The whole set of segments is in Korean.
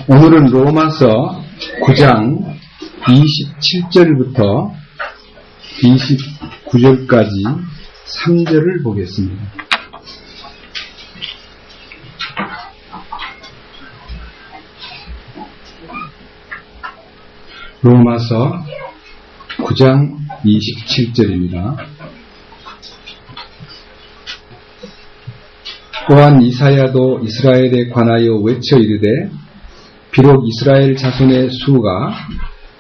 오늘은 로마서 9장 27절부터 29절까지 3절을 보겠습니다. 로마서 9장 27절입니다. 또한 이사야도 이스라엘에 관하여 외쳐 이르되 비록 이스라엘 자손의 수가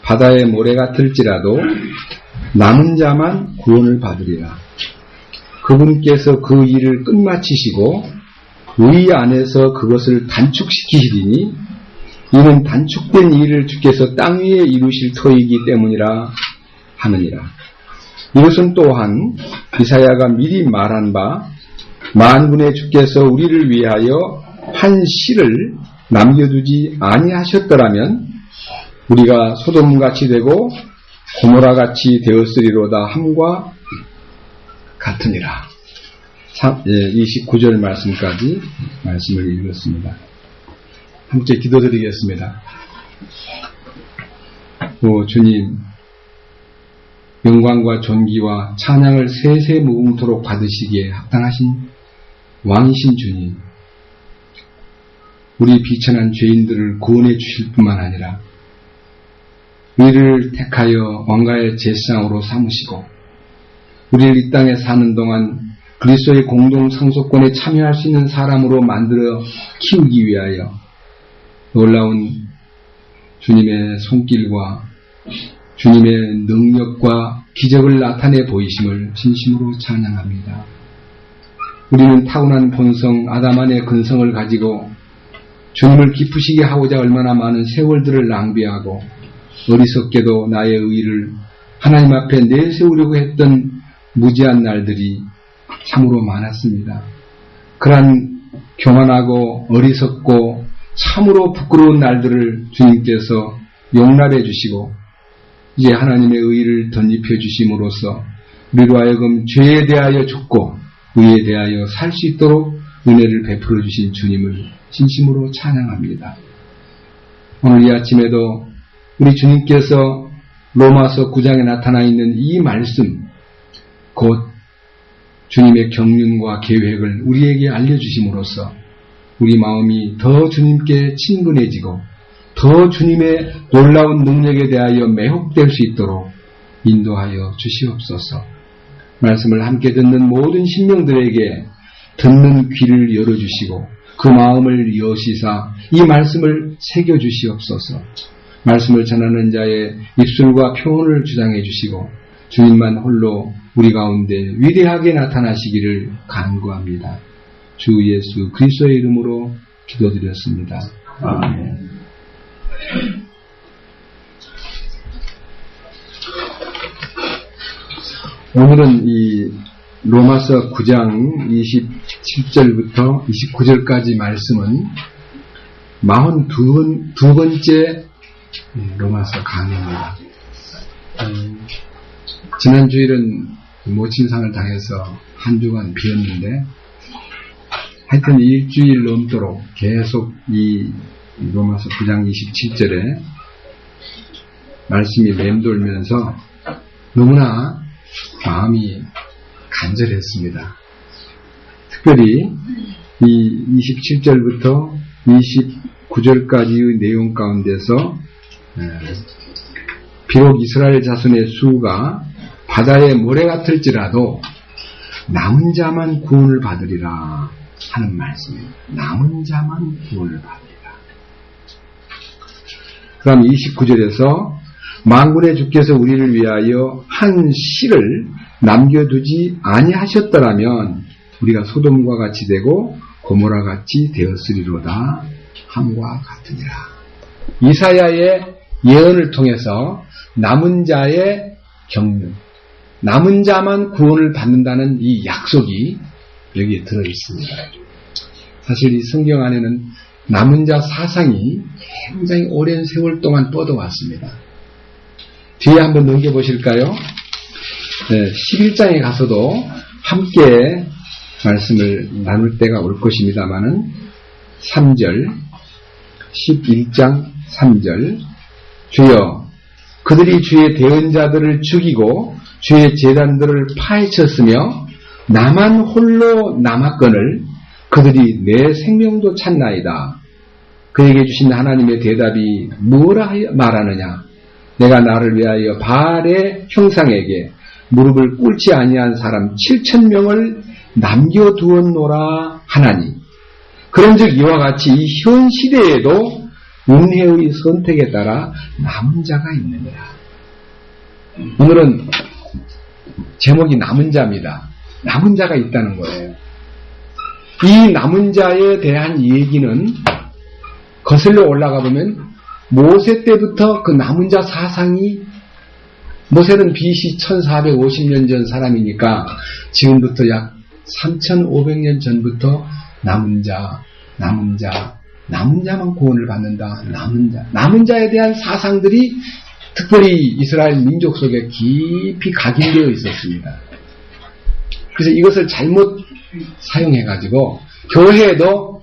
바다의 모래 같을지라도 남은 자만 구원을 받으리라. 그분께서 그 일을 끝마치시고 의 안에서 그것을 단축시키시리니 이는 단축된 일을 주께서 땅 위에 이루실 터이기 때문이라 하느니라. 이것은 또한 이사야가 미리 말한 바 만군의 주께서 우리를 위하여 한 씨를 남겨두지 아니하셨더라면 우리가 소돔같이 되고 고모라같이 되었으리로다 함과 같으니라. 29절 말씀까지 말씀을 읽었습니다. 함께 기도드리겠습니다. 오 주님, 영광과 존귀와 찬양을 세세무궁토록 받으시기에 합당하신 왕이신 주님, 우리 비천한 죄인들을 구원해 주실 뿐만 아니라 우리를 택하여 왕가의 제사장으로 삼으시고 우리를 이 땅에 사는 동안 그리스도의 공동 상속권에 참여할 수 있는 사람으로 만들어 키우기 위하여 놀라운 주님의 손길과 주님의 능력과 기적을 나타내 보이심을 진심으로 찬양합니다. 우리는 타고난 본성 아담 안의 근성을 가지고 주님을 기쁘시게 하고자 얼마나 많은 세월들을 낭비하고 어리석게도 나의 의의를 하나님 앞에 내세우려고 했던 무지한 날들이 참으로 많았습니다. 그러한 교만하고 어리석고 참으로 부끄러운 날들을 주님께서 용납해 주시고 이제 하나님의 의의를 덧입혀 주심으로써 우리로 하여금 죄에 대하여 죽고 의에 대하여 살 수 있도록 은혜를 베풀어 주신 주님을 진심으로 찬양합니다. 오늘 이 아침에도 우리 주님께서 로마서 9장에 나타나 있는 이 말씀, 곧 주님의 경륜과 계획을 우리에게 알려주심으로써 우리 마음이 더 주님께 친근해지고 더 주님의 놀라운 능력에 대하여 매혹될 수 있도록 인도하여 주시옵소서. 말씀을 함께 듣는 모든 심령들에게 듣는 귀를 열어주시고 그 마음을 여시사 이 말씀을 새겨주시옵소서. 말씀을 전하는 자의 입술과 표현을 주장해 주시고 주님만 홀로 우리 가운데 위대하게 나타나시기를 간구합니다. 주 예수 그리스도의 이름으로 기도드렸습니다. 아멘. 오늘은 이 로마서 9장 27절부터 29절까지 말씀은 42번째 로마서 강의입니다. 지난 주일은 모친상을 당해서 한 주간 비었는데 하여튼 일주일 넘도록 계속 이 로마서 9장 27절에 말씀이 맴돌면서 너무나 마음이 간절했습니다. 특별히 이 27절부터 29절까지의 내용 가운데서 비록 이스라엘 자손의 수가 바다의 모래 같을지라도 남은 자만 구원을 받으리라 하는 말씀입니다. 남은 자만 구원을 받으리라. 그럼 29절에서 만군의 주께서 우리를 위하여 한 씨를 남겨두지 아니하셨더라면 우리가 소돔과 같이 되고 고모라 같이 되었으리로다 함과 같으니라. 이사야의 예언을 통해서 남은 자의 경륜, 남은 자만 구원을 받는다는 이 약속이 여기에 들어있습니다. 사실 이 성경 안에는 남은 자 사상이 굉장히 오랜 세월 동안 뻗어왔습니다. 뒤에 한번 넘겨보실까요? 11장에 가서도 함께 말씀을 나눌 때가 올 것입니다마는 3절 11장 3절 주여 그들이 주의 대언자들을 죽이고 주의 제단들을 파헤쳤으며 나만 홀로 남았거늘 그들이 내 생명도 찾나이다. 그에게 주신 하나님의 대답이 뭐라 말하느냐? 내가 나를 위하여 바알의 형상에게 무릎을 꿇지 아니한 사람 7,000명을 남겨두었노라 하나니 그런즉 이와 같이 이 현 시대에도 은혜의 선택에 따라 남은 자가 있느니라. 오늘은 제목이 남은 자입니다. 남은 자가 있다는 거예요. 이 남은 자에 대한 얘기는 거슬러 올라가 보면 모세 때부터 그 남은 자 사상이 모세는 BC 1450년 전 사람이니까 지금부터 약 3500년 전부터 남은 자만 구원을 받는다. 남은 자에 대한 사상들이 특별히 이스라엘 민족 속에 깊이 각인되어 있었습니다. 그래서 이것을 잘못 사용해가지고 교회에도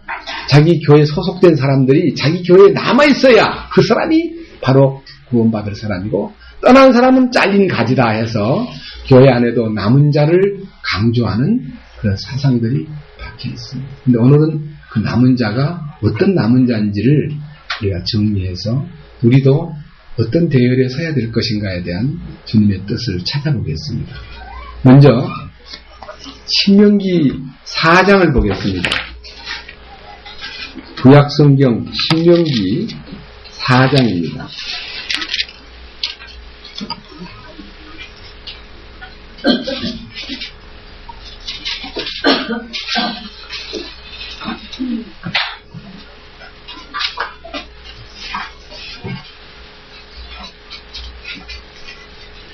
자기 교회에 소속된 사람들이 자기 교회에 남아있어야 그 사람이 바로 구원받을 사람이고 떠난 사람은 잘린 가지다 해서 교회 안에도 남은 자를 강조하는 그런 사상들이 박혀 있습니다. 근데 오늘은 그 남은 자가 어떤 남은 자인지를 우리가 정리해서 우리도 어떤 대열에 서야 될 것인가에 대한 주님의 뜻을 찾아보겠습니다. 먼저 신명기 4장을 보겠습니다. 구약성경 신명기 4장입니다.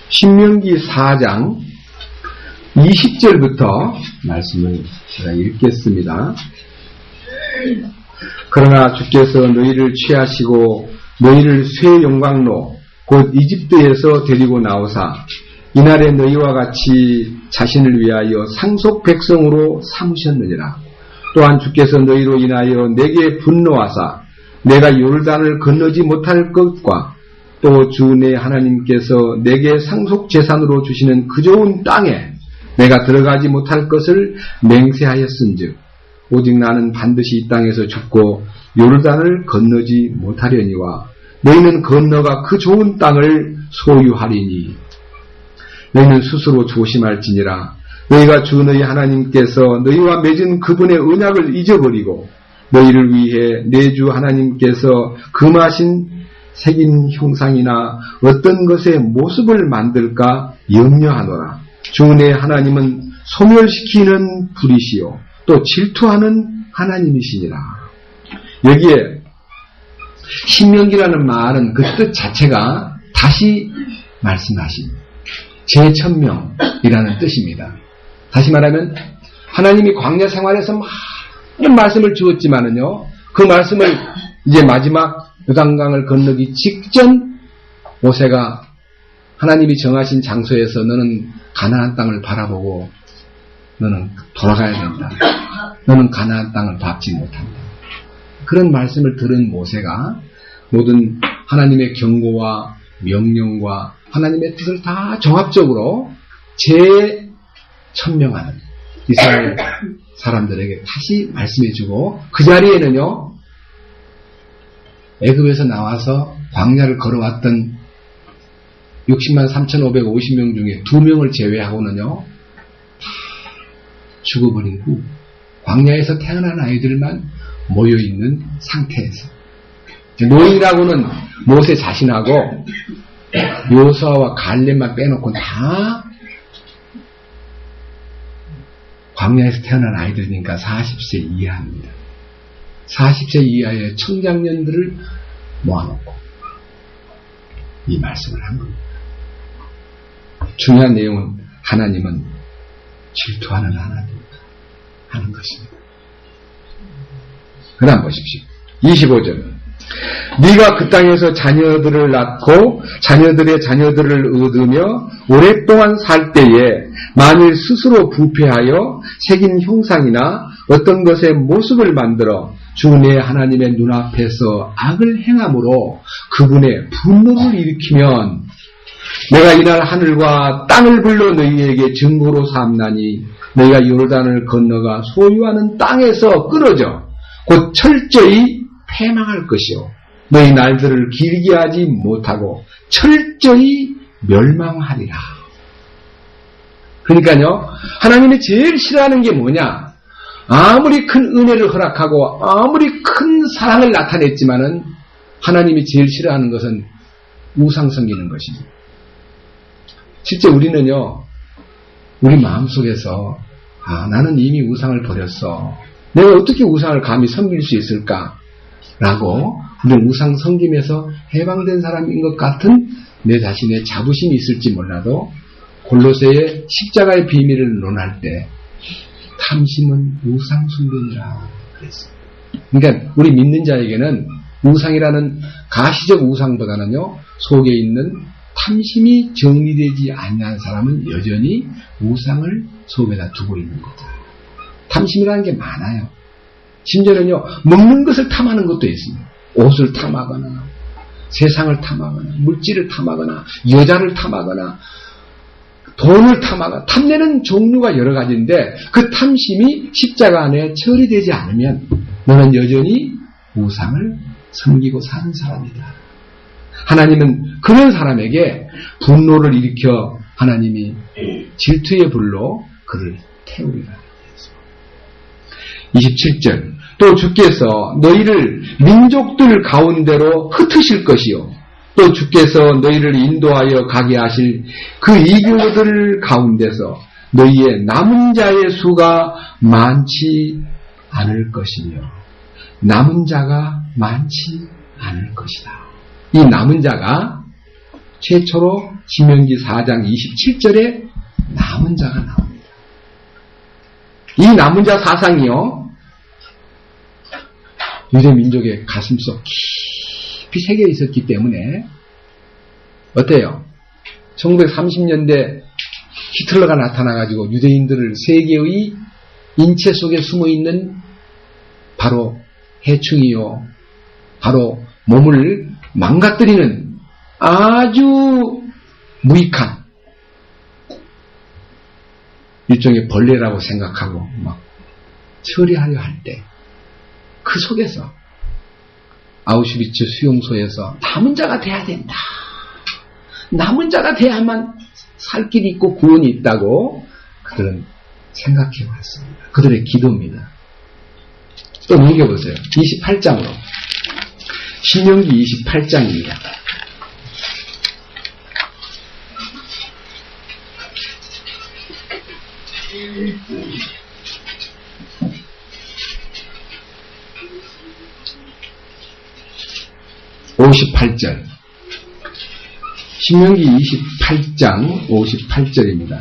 신명기 4장 20절부터 말씀을 제가 읽겠습니다. 그러나 주께서 너희를 취하시고 너희를 쇠 용광로 곧 이집트에서 데리고 나오사 이날에 너희와 같이 자신을 위하여 상속 백성으로 삼으셨느니라. 또한 주께서 너희로 인하여 내게 분노하사 내가 요르단을 건너지 못할 것과 또 주 내 하나님께서 내게 상속 재산으로 주시는 그 좋은 땅에 내가 들어가지 못할 것을 맹세하였은즉 오직 나는 반드시 이 땅에서 죽고 요르단을 건너지 못하려니와 너희는 건너가 그 좋은 땅을 소유하리니 너희는 스스로 조심할지니라. 너희가 주 너희 하나님께서 너희와 맺은 그분의 언약을 잊어버리고 너희를 위해 내 주 하나님께서 금하신 새긴 형상이나 어떤 것의 모습을 만들까 염려하노라. 주 내 하나님은 소멸시키는 불이시요 또 질투하는 하나님이시니라. 여기에 신명기라는 말은 그 뜻 자체가 다시 말씀하신 재천명이라는 뜻입니다. 다시 말하면 하나님이 광야 생활에서 많은 말씀을 주었지만은요, 그 말씀을 이제 마지막 요단강을 건너기 직전 모세가 하나님이 정하신 장소에서 너는 가나안 땅을 바라보고 너는 돌아가야 된다. 너는 가나안 땅을 밟지 못한다. 그런 말씀을 들은 모세가 모든 하나님의 경고와 명령과 하나님의 뜻을 다 종합적으로 재천명하는 이스라엘 사람들에게 다시 말씀해주고 그 자리에는요 애굽에서 나와서 광야를 걸어왔던 60만 3,550명 중에 2명을 제외하고는요 죽어버린 후 광야에서 태어난 아이들만 모여있는 상태에서 노인이라고는 모세 자신하고 요수아와 갈렙만 빼놓고 다 광야에서 태어난 아이들이니까 40세 이하입니다. 40세 이하의 청장년들을 모아놓고 이 말씀을 한 겁니다. 중요한 내용은 하나님은 질투하는 하나님 하는 것입니다. 그 다음 보십시오. 25절. 네가 그 땅에서 자녀들을 낳고 자녀들의 자녀들을 얻으며 오랫동안 살 때에 만일 스스로 부패하여 새긴 형상이나 어떤 것의 모습을 만들어 주 내 하나님의 눈앞에서 악을 행함으로 그분의 분노를 일으키면 내가 이날 하늘과 땅을 불러 너희에게 증거로 삼나니 너희가 요르단을 건너가 소유하는 땅에서 끊어져 곧 철저히 패망할 것이요 너희 날들을 길게 하지 못하고 철저히 멸망하리라. 그러니까요, 하나님이 제일 싫어하는 게 뭐냐? 아무리 큰 은혜를 허락하고 아무리 큰 사랑을 나타냈지만은 하나님이 제일 싫어하는 것은 우상 섬기는 것입니다. 실제 우리는요, 우리 마음속에서 나는 이미 우상을 버렸어. 내가 어떻게 우상을 감히 섬길 수 있을까? 라고 우리는 우상 섬김에서 해방된 사람인 것 같은 내 자신의 자부심이 있을지 몰라도 골로새의 십자가의 비밀을 논할 때 탐심은 우상 숭배니라 그랬어요. 그러니까 우리 믿는 자에게는 우상이라는 가시적 우상보다는요, 속에 있는 탐심이 정리되지 않는 사람은 여전히 우상을 속에다 두고 있는 거다. 탐심이라는 게 많아요. 심지어는요, 먹는 것을 탐하는 것도 있습니다. 옷을 탐하거나 세상을 탐하거나 물질을 탐하거나 여자를 탐하거나 돈을 탐하거나 탐내는 종류가 여러 가지인데 그 탐심이 십자가 안에 처리되지 않으면 너는 여전히 우상을 섬기고 사는 사람이다. 하나님은 그런 사람에게 분노를 일으켜 하나님이 질투의 불로 그를 태우리라. 27절 또 주께서 너희를 민족들 가운데로 흩으실 것이요 또 주께서 너희를 인도하여 가게 하실 그 이교들 가운데서 너희의 남은 자의 수가 많지 않을 것이며 남은 자가 많지 않을 것이다. 이 남은 자가 최초로 신명기 4장 27절에 남은 자가 나옵니다. 이 남은 자 사상이요, 유대 민족의 가슴속 깊이 새겨 있었기 때문에 어때요? 1930년대 히틀러가 나타나가지고 유대인들을 세계의 인체 속에 숨어있는 바로 해충이요, 바로 몸을 망가뜨리는 아주 무익한 일종의 벌레라고 생각하고 막 처리하려 할 때 그 속에서 아우슈비츠 수용소에서 남은 자가 돼야 된다. 남은 자가 돼야만 살 길이 있고 구원이 있다고 그들은 생각해 왔습니다. 그들의 기도입니다. 또 넘겨보세요. 28장으로. 신명기 28장입니다. (58절) 신명기 28장 58절입니다.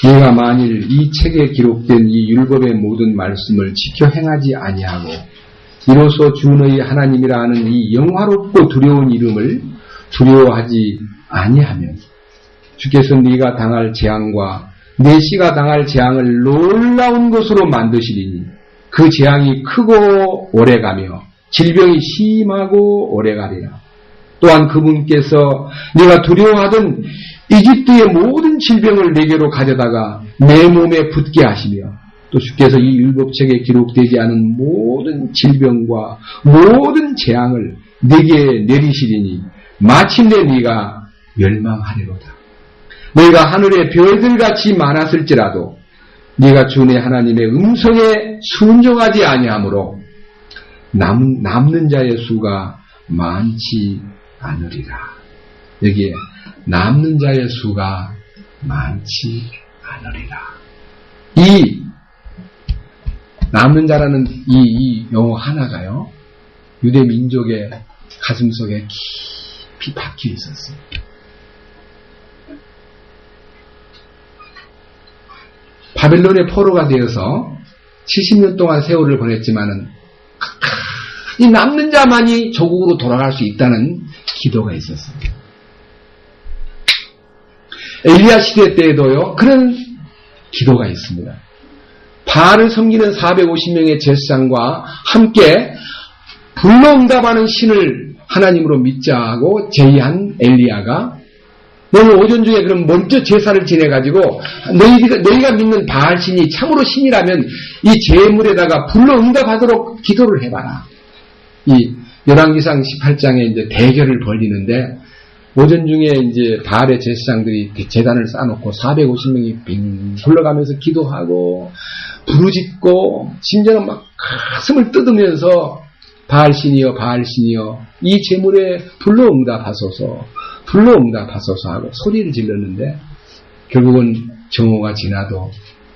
네가 만일 이 책에 기록된 이 율법의 모든 말씀을 지켜 행하지 아니하고 이로써 주 너희 하나님이라 하는 이 영화롭고 두려운 이름을 두려워하지 아니하면 주께서 네가 당할 재앙과 내 씨가 당할 재앙을 놀라운 것으로 만드시리니 그 재앙이 크고 오래가며 질병이 심하고 오래가리라. 또한 그분께서 네가 두려워하던 이집트의 모든 질병을 내게로 가져다가 내 몸에 붙게 하시며 또 주께서 이 율법책에 기록되지 않은 모든 질병과 모든 재앙을 내게 내리시리니 마침내 네가 멸망하리로다. 너희가 하늘의 별들같이 많았을지라도 네가 주 내 하나님의 음성에 순종하지 아니하므로 남는 자의 수가 많지 않으리라. 여기에 남는 자의 수가 많지 않으리라. 이 남는 자라는 이 용어 하나가요, 유대 민족의 가슴속에 깊이 박혀 있었어요. 바벨론의 포로가 되어서 70년 동안 세월을 보냈지만은 이 남는 자만이 조국으로 돌아갈 수 있다는 기도가 있었어요. 엘리야 시대 때에도요, 그런 기도가 있습니다. 바알을 섬기는 450명의 제사장과 함께 불로응답하는 신을 하나님으로 믿자고 제의한 엘리야가 너는 오전 중에 그럼 먼저 제사를 지내가지고 너희가 믿는 바알 신이 참으로 신이라면 이 제물에다가 불로 응답하도록 기도를 해봐라. 이 열왕기상 18장에 이제 대결을 벌이는데 오전 중에 이제 바알의 제사장들이 재단을 쌓아놓고 450명이 빙 굴러가면서 기도하고 부르짖고 심지어는 막 가슴을 뜯으면서 바알 신이여 바알 신이여 이 제물에 불로 응답하소서 불로 응답하소서 하고 소리를 질렀는데 결국은 정오가 지나도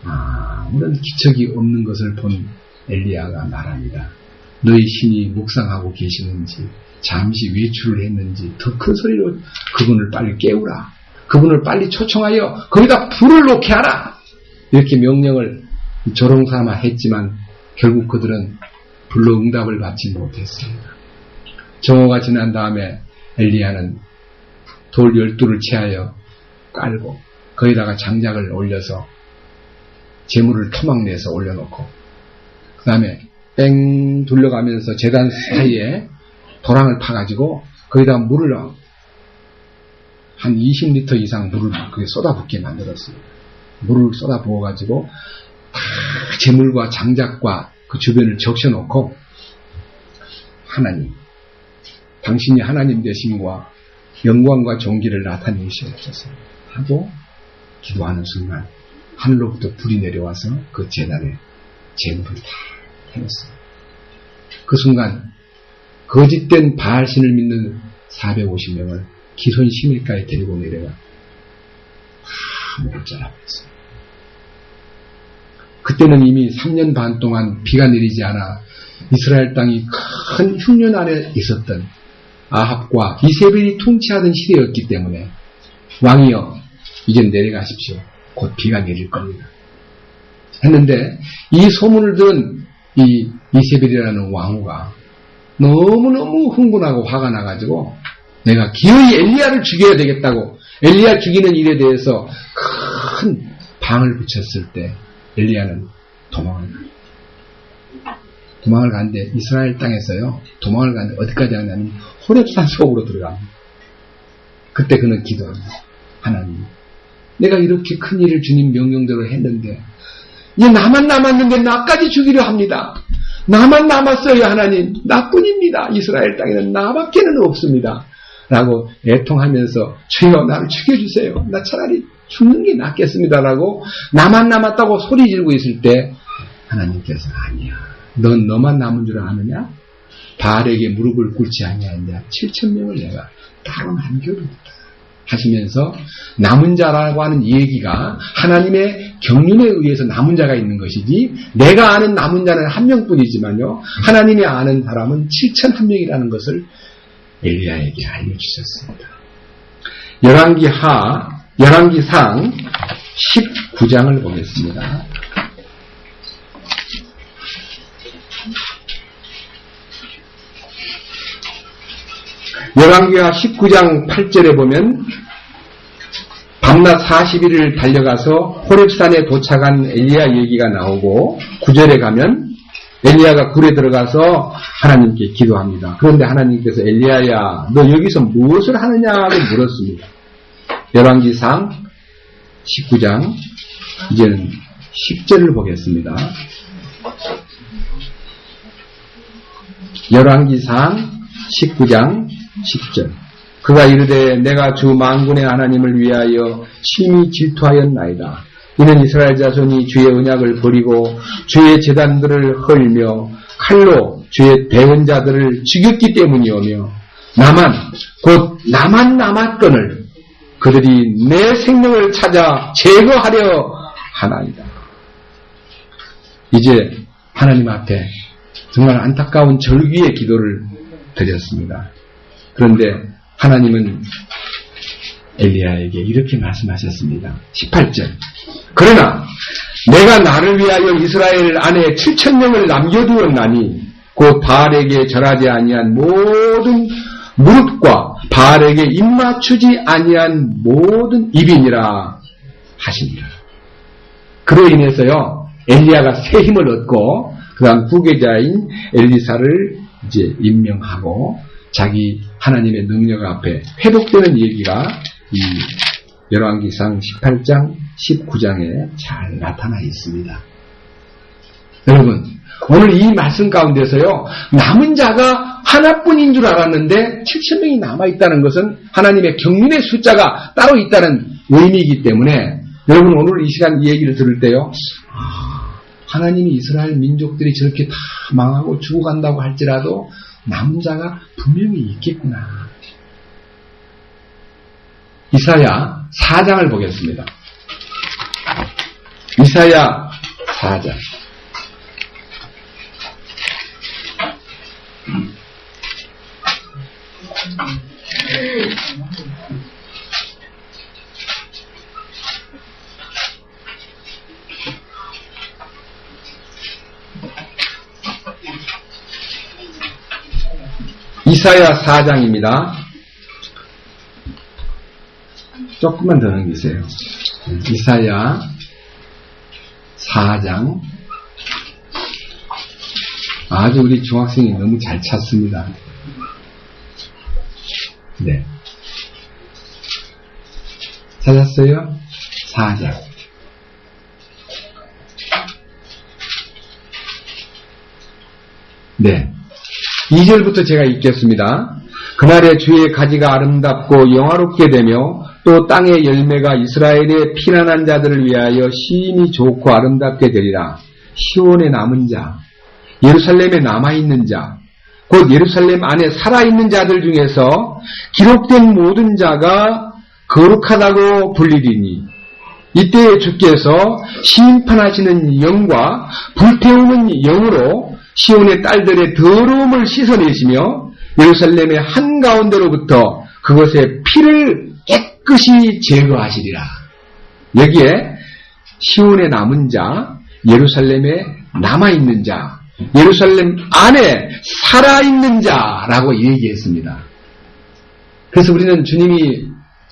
아무런 기척이 없는 것을 본 엘리야가 말합니다. 너희 신이 묵상하고 계시는지 잠시 외출을 했는지 더 큰 소리로 그분을 빨리 깨우라. 그분을 빨리 초청하여 거기다 불을 놓게 하라. 이렇게 명령을 조롱삼아 했지만 결국 그들은 불로 응답을 받지 못했습니다. 정오가 지난 다음에 엘리야는 돌 12를 채하여 깔고 거기다가 장작을 올려서 재물을 토막내서 올려놓고 그 다음에 뺑 둘러가면서 제단 사이에 도랑을 파가지고 거기다가 물을 한 20리터 이상 물을 그게 쏟아붓게 만들었습니다. 물을 쏟아부어가지고 다 재물과 장작과 그 주변을 적셔놓고 하나님 당신이 하나님 되심과 영광과 존귀를 나타내시옵소서 하고 기도하는 순간 하늘로부터 불이 내려와서 그 제단에 재물을 다 태웠습니다. 그 순간 거짓된 바알신을 믿는 450명을 기손 시밀가에 데리고 내려가 다 목을 잘라버렸습니다. 그때는 이미 3년 반 동안 비가 내리지 않아 이스라엘 땅이 큰 흉년 안에 있었던 아합과 이세벨이 통치하던 시대였기 때문에 왕이여 이제 내려가십시오. 곧 비가 내릴 겁니다. 했는데 이 소문을 들은 이 이세벨이라는 왕후가 너무너무 흥분하고 화가 나가지고 내가 기어이 엘리야를 죽여야 되겠다고 엘리야 죽이는 일에 대해서 큰 방을 붙였을 때 엘리야는 도망을 가는데 이스라엘 땅에서요 도망을 가는데 어디까지 하냐면 호렙산 속으로 들어갑니다. 그때 그는 기도합니다. 하나님 내가 이렇게 큰 일을 주님 명령대로 했는데 이제 나만 남았는데 나까지 죽이려 합니다. 나만 남았어요 하나님. 나뿐입니다. 이스라엘 땅에는 나밖에는 없습니다. 라고 애통하면서 주여 나를 죽여주세요. 나 차라리 죽는 게 낫겠습니다. 라고 나만 남았다고 소리 지르고 있을 때 하나님께서 아니야. 넌 너만 남은 줄 아느냐? 바알에게 무릎을 꿇지 아니하느냐? 7,000명을 내가 따로 남겨둔다. 하시면서 남은 자라고 하는 얘기가 하나님의 경륜에 의해서 남은 자가 있는 것이지 내가 아는 남은 자는 한 명뿐이지만요. 하나님이 아는 사람은 7,001명이라는 것을 엘리야에게 알려주셨습니다. 열왕기상 19장을 보겠습니다. 열왕기하 19장 8절에 보면 밤낮 40일을 달려가서 호렙산에 도착한 엘리야 얘기가 나오고 9절에 가면 엘리야가 굴에 들어가서 하나님께 기도합니다. 그런데 하나님께서 엘리야야 너 여기서 무엇을 하느냐고 물었습니다. 열왕기상 19장 이제는 10절을 보겠습니다. 열왕기상 19장 10절 그가 이르되 내가 주 만군의 하나님을 위하여 심히 질투하였나이다. 이는 이스라엘 자손이 주의 언약을 버리고 주의 제단들을 헐며 칼로 주의 대언자들을 죽였기 때문이오며 나만 남았거늘 그들이 내 생명을 찾아 제거하려 하나이다. 이제 하나님 앞에 정말 안타까운 절기의 기도를 드렸습니다. 그런데 하나님은 엘리야에게 이렇게 말씀하셨습니다. 18절 그러나 내가 나를 위하여 이스라엘 안에 7,000명을 남겨두었나니 곧 바알에게 절하지 아니한 모든 무릇과 바알에게 입맞추지 아니한 모든 입이니라 하시니라. 그로 인해서요 엘리야가 새 힘을 얻고 그다음 후계자인 엘리사를 이제 임명하고 자기 하나님의 능력 앞에 회복되는 얘기가 이 열왕기상 18장 19장에 잘 나타나 있습니다. 여러분, 오늘 이 말씀 가운데서요, 남은 자가 하나뿐인 줄 알았는데 7,000명이 남아있다는 것은 하나님의 경륜의 숫자가 따로 있다는 의미이기 때문에 여러분 오늘 이 시간 이 얘기를 들을 때요, 하나님이 이스라엘 민족들이 저렇게 다 망하고 죽어간다고 할지라도 남은 자가 분명히 있겠구나. 이사야 4장을 보겠습니다. 이사야 4장. 이사야 4장입니다. 조금만 더 넘기세요. 이사야 4장. 아주 우리 중학생이 너무 잘 찾습니다. 네. 찾았어요? 4장. 네. 2절부터 제가 읽겠습니다. 그날에 주의 가지가 아름답고 영화롭게 되며 또 땅의 열매가 이스라엘의 피난한 자들을 위하여 심히 좋고 아름답게 되리라. 시온에 남은 자, 예루살렘에 남아있는 자, 곧 예루살렘 안에 살아있는 자들 중에서 기록된 모든 자가 거룩하다고 불리리니 이때에 주께서 심판하시는 영과 불태우는 영으로 시온의 딸들의 더러움을 씻어내시며 예루살렘의 한가운데로부터 그것의 피를 깨끗이 제거하시리라. 여기에 시온에 남은 자, 예루살렘에 남아있는 자, 예루살렘 안에 살아있는 자라고 얘기했습니다. 그래서 우리는 주님이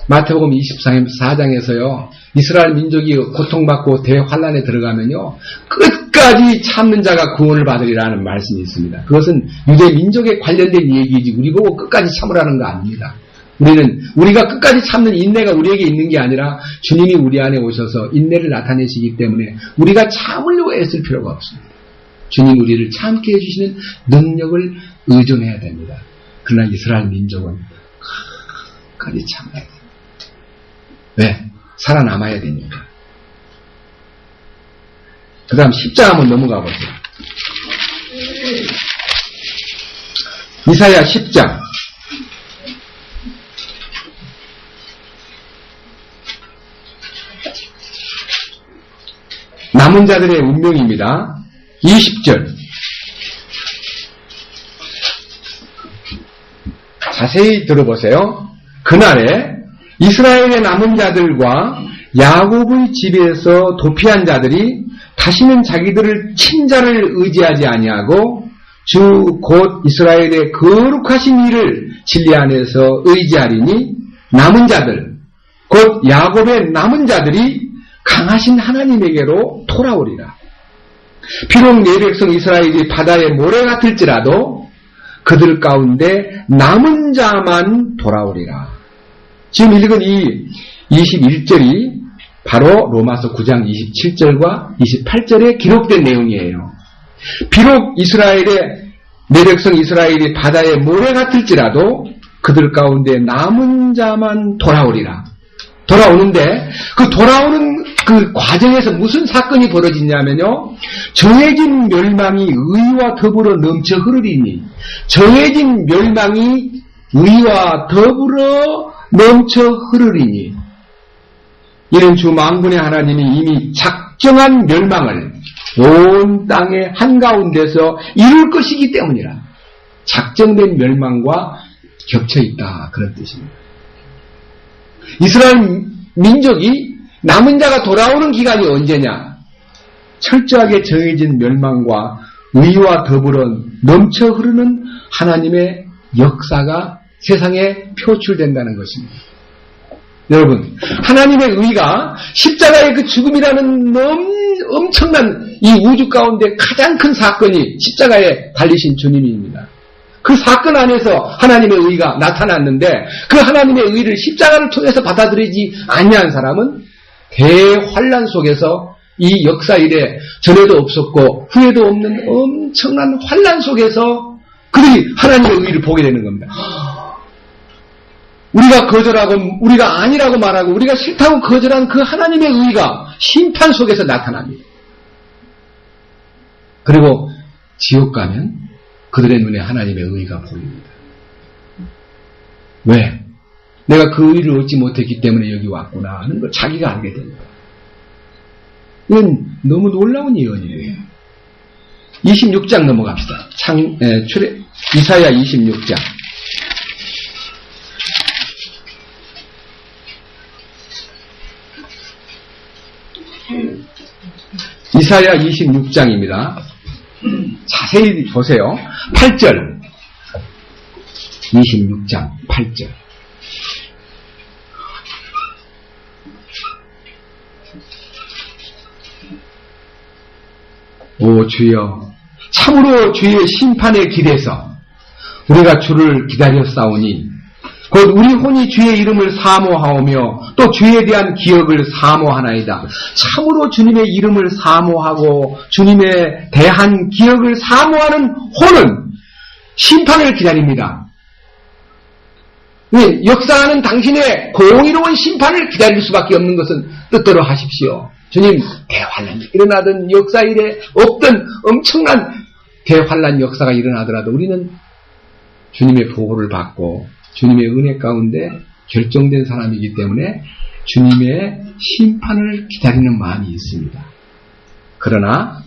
마태복음 24장에서요, 이스라엘 민족이 고통받고 대환란에 들어가면요, 끝까지 참는 자가 구원을 받으리라는 말씀이 있습니다. 그것은 유대 민족에 관련된 얘기이지 우리 보고 끝까지 참으라는 거 아닙니다. 우리가 끝까지 참는 인내가 우리에게 있는 게 아니라 주님이 우리 안에 오셔서 인내를 나타내시기 때문에 우리가 참으려고 애쓸 필요가 없습니다. 주님 우리를 참게 해주시는 능력을 의존해야 됩니다. 그러나 이스라엘 민족은 끝까지 참아야 됩니다. 왜? 살아남아야 되니까. 그 다음 10장 한번 넘어가 보세요. 이사야 10장. 남은 자들의 운명입니다. 20절. 자세히 들어보세요. 그날에 이스라엘의 남은 자들과 야곱의 집에서 도피한 자들이 다시는 자기들을 친자를 의지하지 아니하고 주 곧 이스라엘의 거룩하신 이를 진리 안에서 의지하리니 남은 자들 곧 야곱의 남은 자들이 강하신 하나님에게로 돌아오리라. 비록 내 백성 이스라엘이 바다의 모래 같을지라도 그들 가운데 남은 자만 돌아오리라. 지금 읽은 이 21절이 바로 로마서 9장 27절과 28절에 기록된 내용이에요. 비록 내 백성 이스라엘이 바다의 모래 같을지라도 그들 가운데 남은 자만 돌아오리라. 돌아오는데 그 돌아오는 그 과정에서 무슨 사건이 벌어지냐면요, 정해진 멸망이 의와 더불어 넘쳐 흐르리니, 정해진 멸망이 의와 더불어 넘쳐 흐르리니, 이는 주 만군의 하나님이 이미 작정한 멸망을 온 땅의 한가운데서 이룰 것이기 때문이라. 작정된 멸망과 겹쳐 있다, 그런 뜻입니다. 이스라엘 민족이 남은 자가 돌아오는 기간이 언제냐? 철저하게 정해진 멸망과 의와 더불어 넘쳐 흐르는 하나님의 역사가 세상에 표출된다는 것입니다. 여러분, 하나님의 의가 십자가의 그 죽음이라는 엄청난 이 우주 가운데 가장 큰 사건이 십자가에 달리신 주님입니다. 그 사건 안에서 하나님의 의가 나타났는데 그 하나님의 의를 십자가를 통해서 받아들이지 아니한 사람은 대환란 속에서 이 역사 이래 전에도 없었고 후에도 없는 엄청난 환란 속에서 그들이 하나님의 의를 보게 되는 겁니다. 우리가 거절하고 우리가 아니라고 말하고 우리가 싫다고 거절한 그 하나님의 의가 심판 속에서 나타납니다. 그리고 지옥 가면 그들의 눈에 하나님의 의가 보입니다. 왜? 내가 그 의를 얻지 못했기 때문에 여기 왔구나 하는 걸 자기가 알게 됩니다. 이건 너무 놀라운 예언이에요. 26장 넘어갑시다. 이사야 26장. 이사야 26장입니다. 자세히 보세요. 8절. 26장 8절. 오 주여, 참으로 주의 심판의 길에서 우리가 주를 기다렸사오니 곧 우리 혼이 주의 이름을 사모하오며 또 주에 대한 기억을 사모하나이다. 참으로 주님의 이름을 사모하고 주님에 대한 기억을 사모하는 혼은 심판을 기다립니다. 역사하는 당신의 공의로운 심판을 기다릴 수밖에 없는 것은 뜻대로 하십시오. 주님, 대환란이 일어나던 역사 이래 없던 엄청난 대환란 역사가 일어나더라도 우리는 주님의 보호를 받고 주님의 은혜 가운데 결정된 사람이기 때문에 주님의 심판을 기다리는 마음이 있습니다. 그러나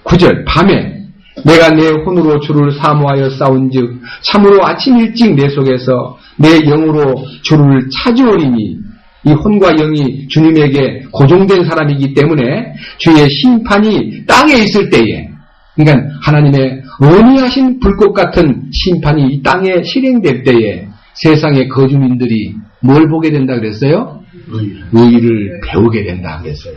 9절 밤에 내가 내 혼으로 주를 사모하여 싸운즉 참으로 아침 일찍 내 속에서 내 영으로 주를 찾으오리니 이 혼과 영이 주님에게 고정된 사람이기 때문에 주의 심판이 땅에 있을 때에, 그러니까 하나님의 어미하신 불꽃 같은 심판이 이 땅에 실행될 때에 세상의 거주민들이 뭘 보게 된다 그랬어요? 의를 배우게 된다 그랬어요.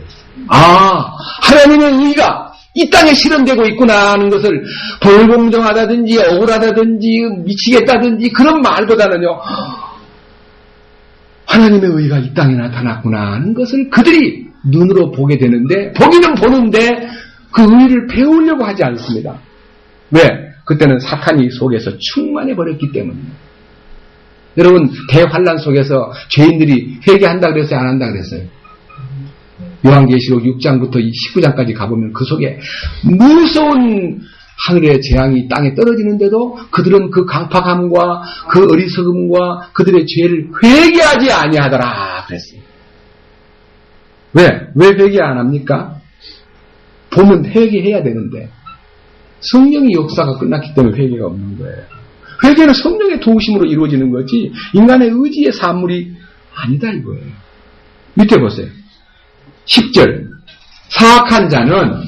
아, 하나님의 의가 이 땅에 실현되고 있구나 하는 것을 불공정하다든지 억울하다든지 미치겠다든지 그런 말보다는요, 하나님의 의가 이 땅에 나타났구나 하는 것을 그들이 눈으로 보게 되는데, 보기는 보는데 그 의를 배우려고 하지 않습니다. 왜? 그때는 사탄이 속에서 충만해 버렸기 때문입니다. 여러분, 대환란 속에서 죄인들이 회개한다 그랬어요? 안 한다 그랬어요? 요한계시록 6장부터 19장까지 가보면 그 속에 무서운 하늘의 재앙이 땅에 떨어지는데도 그들은 그 강팍함과 그 어리석음과 그들의 죄를 회개하지 아니하더라 그랬어요. 왜 회개 안 합니까? 보면 회개해야 되는데 성령의 역사가 끝났기 때문에 회개가 없는 거예요. 회개는 성령의 도우심으로 이루어지는 거지 인간의 의지의 산물이 아니다 이거예요. 밑에 보세요. 10절. 사악한 자는,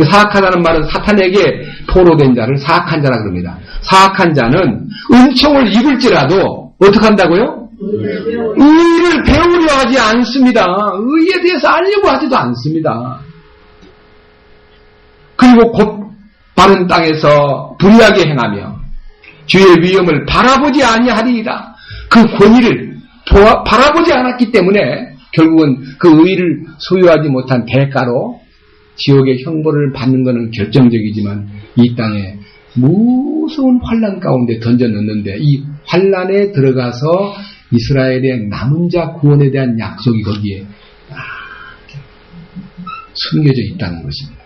사악하다는 말은 사탄에게 포로된 자를 사악한 자라 그럽니다. 사악한 자는 은총을 입을지라도 어떻게 한다고요? 의를 배우려 하지 않습니다. 의에 대해서 알려고 하지도 않습니다. 그리고 곧 바른 땅에서 불의하게 행하며 주의 위엄을 바라보지 아니하리이다. 그 권위를 바라보지 않았기 때문에 결국은 그 의를 소유하지 못한 대가로 지옥의 형벌을 받는 것은 결정적이지만 이 땅에 무서운 환란 가운데 던져 넣는데 이 환란에 들어가서 이스라엘의 남은 자 구원에 대한 약속이 거기에 숨겨져 있다는 것입니다.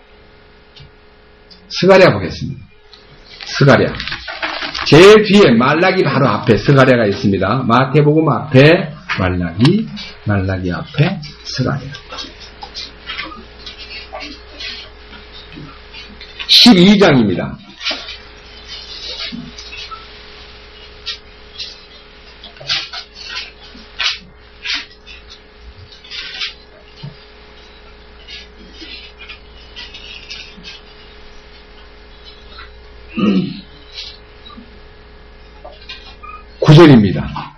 스가랴 보겠습니다. 스가랴. 제일 뒤에 말라기 바로 앞에 스가랴가 있습니다. 마태복음 앞에 말라기 앞에 스가랴. 12장입니다. 구절입니다.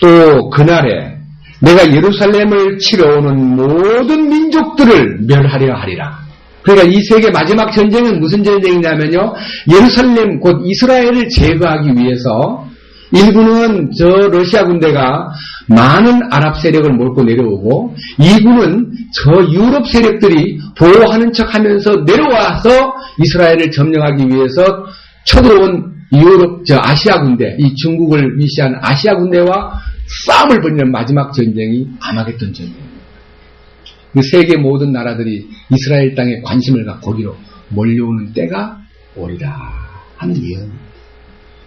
또 그날에 내가 예루살렘을 치러 오는 모든 민족들을 멸하려 하리라. 그러니까 이 세계 마지막 전쟁은 무슨 전쟁이냐면요, 예루살렘 곧 이스라엘을 제거하기 위해서 일군은 저 러시아 군대가 많은 아랍 세력을 몰고 내려오고, 이군은 저 유럽 세력들이 보호하는 척하면서 내려와서 이스라엘을 점령하기 위해서 쳐들어온 유럽 아시아 군대, 이 중국을 위시한 아시아 군대와 싸움을 벌이는 마지막 전쟁이 아마겟돈 전쟁입니다. 그 세계 모든 나라들이 이스라엘 땅에 관심을 갖고 거기로 몰려오는 때가 오리라 하는 예언입니다.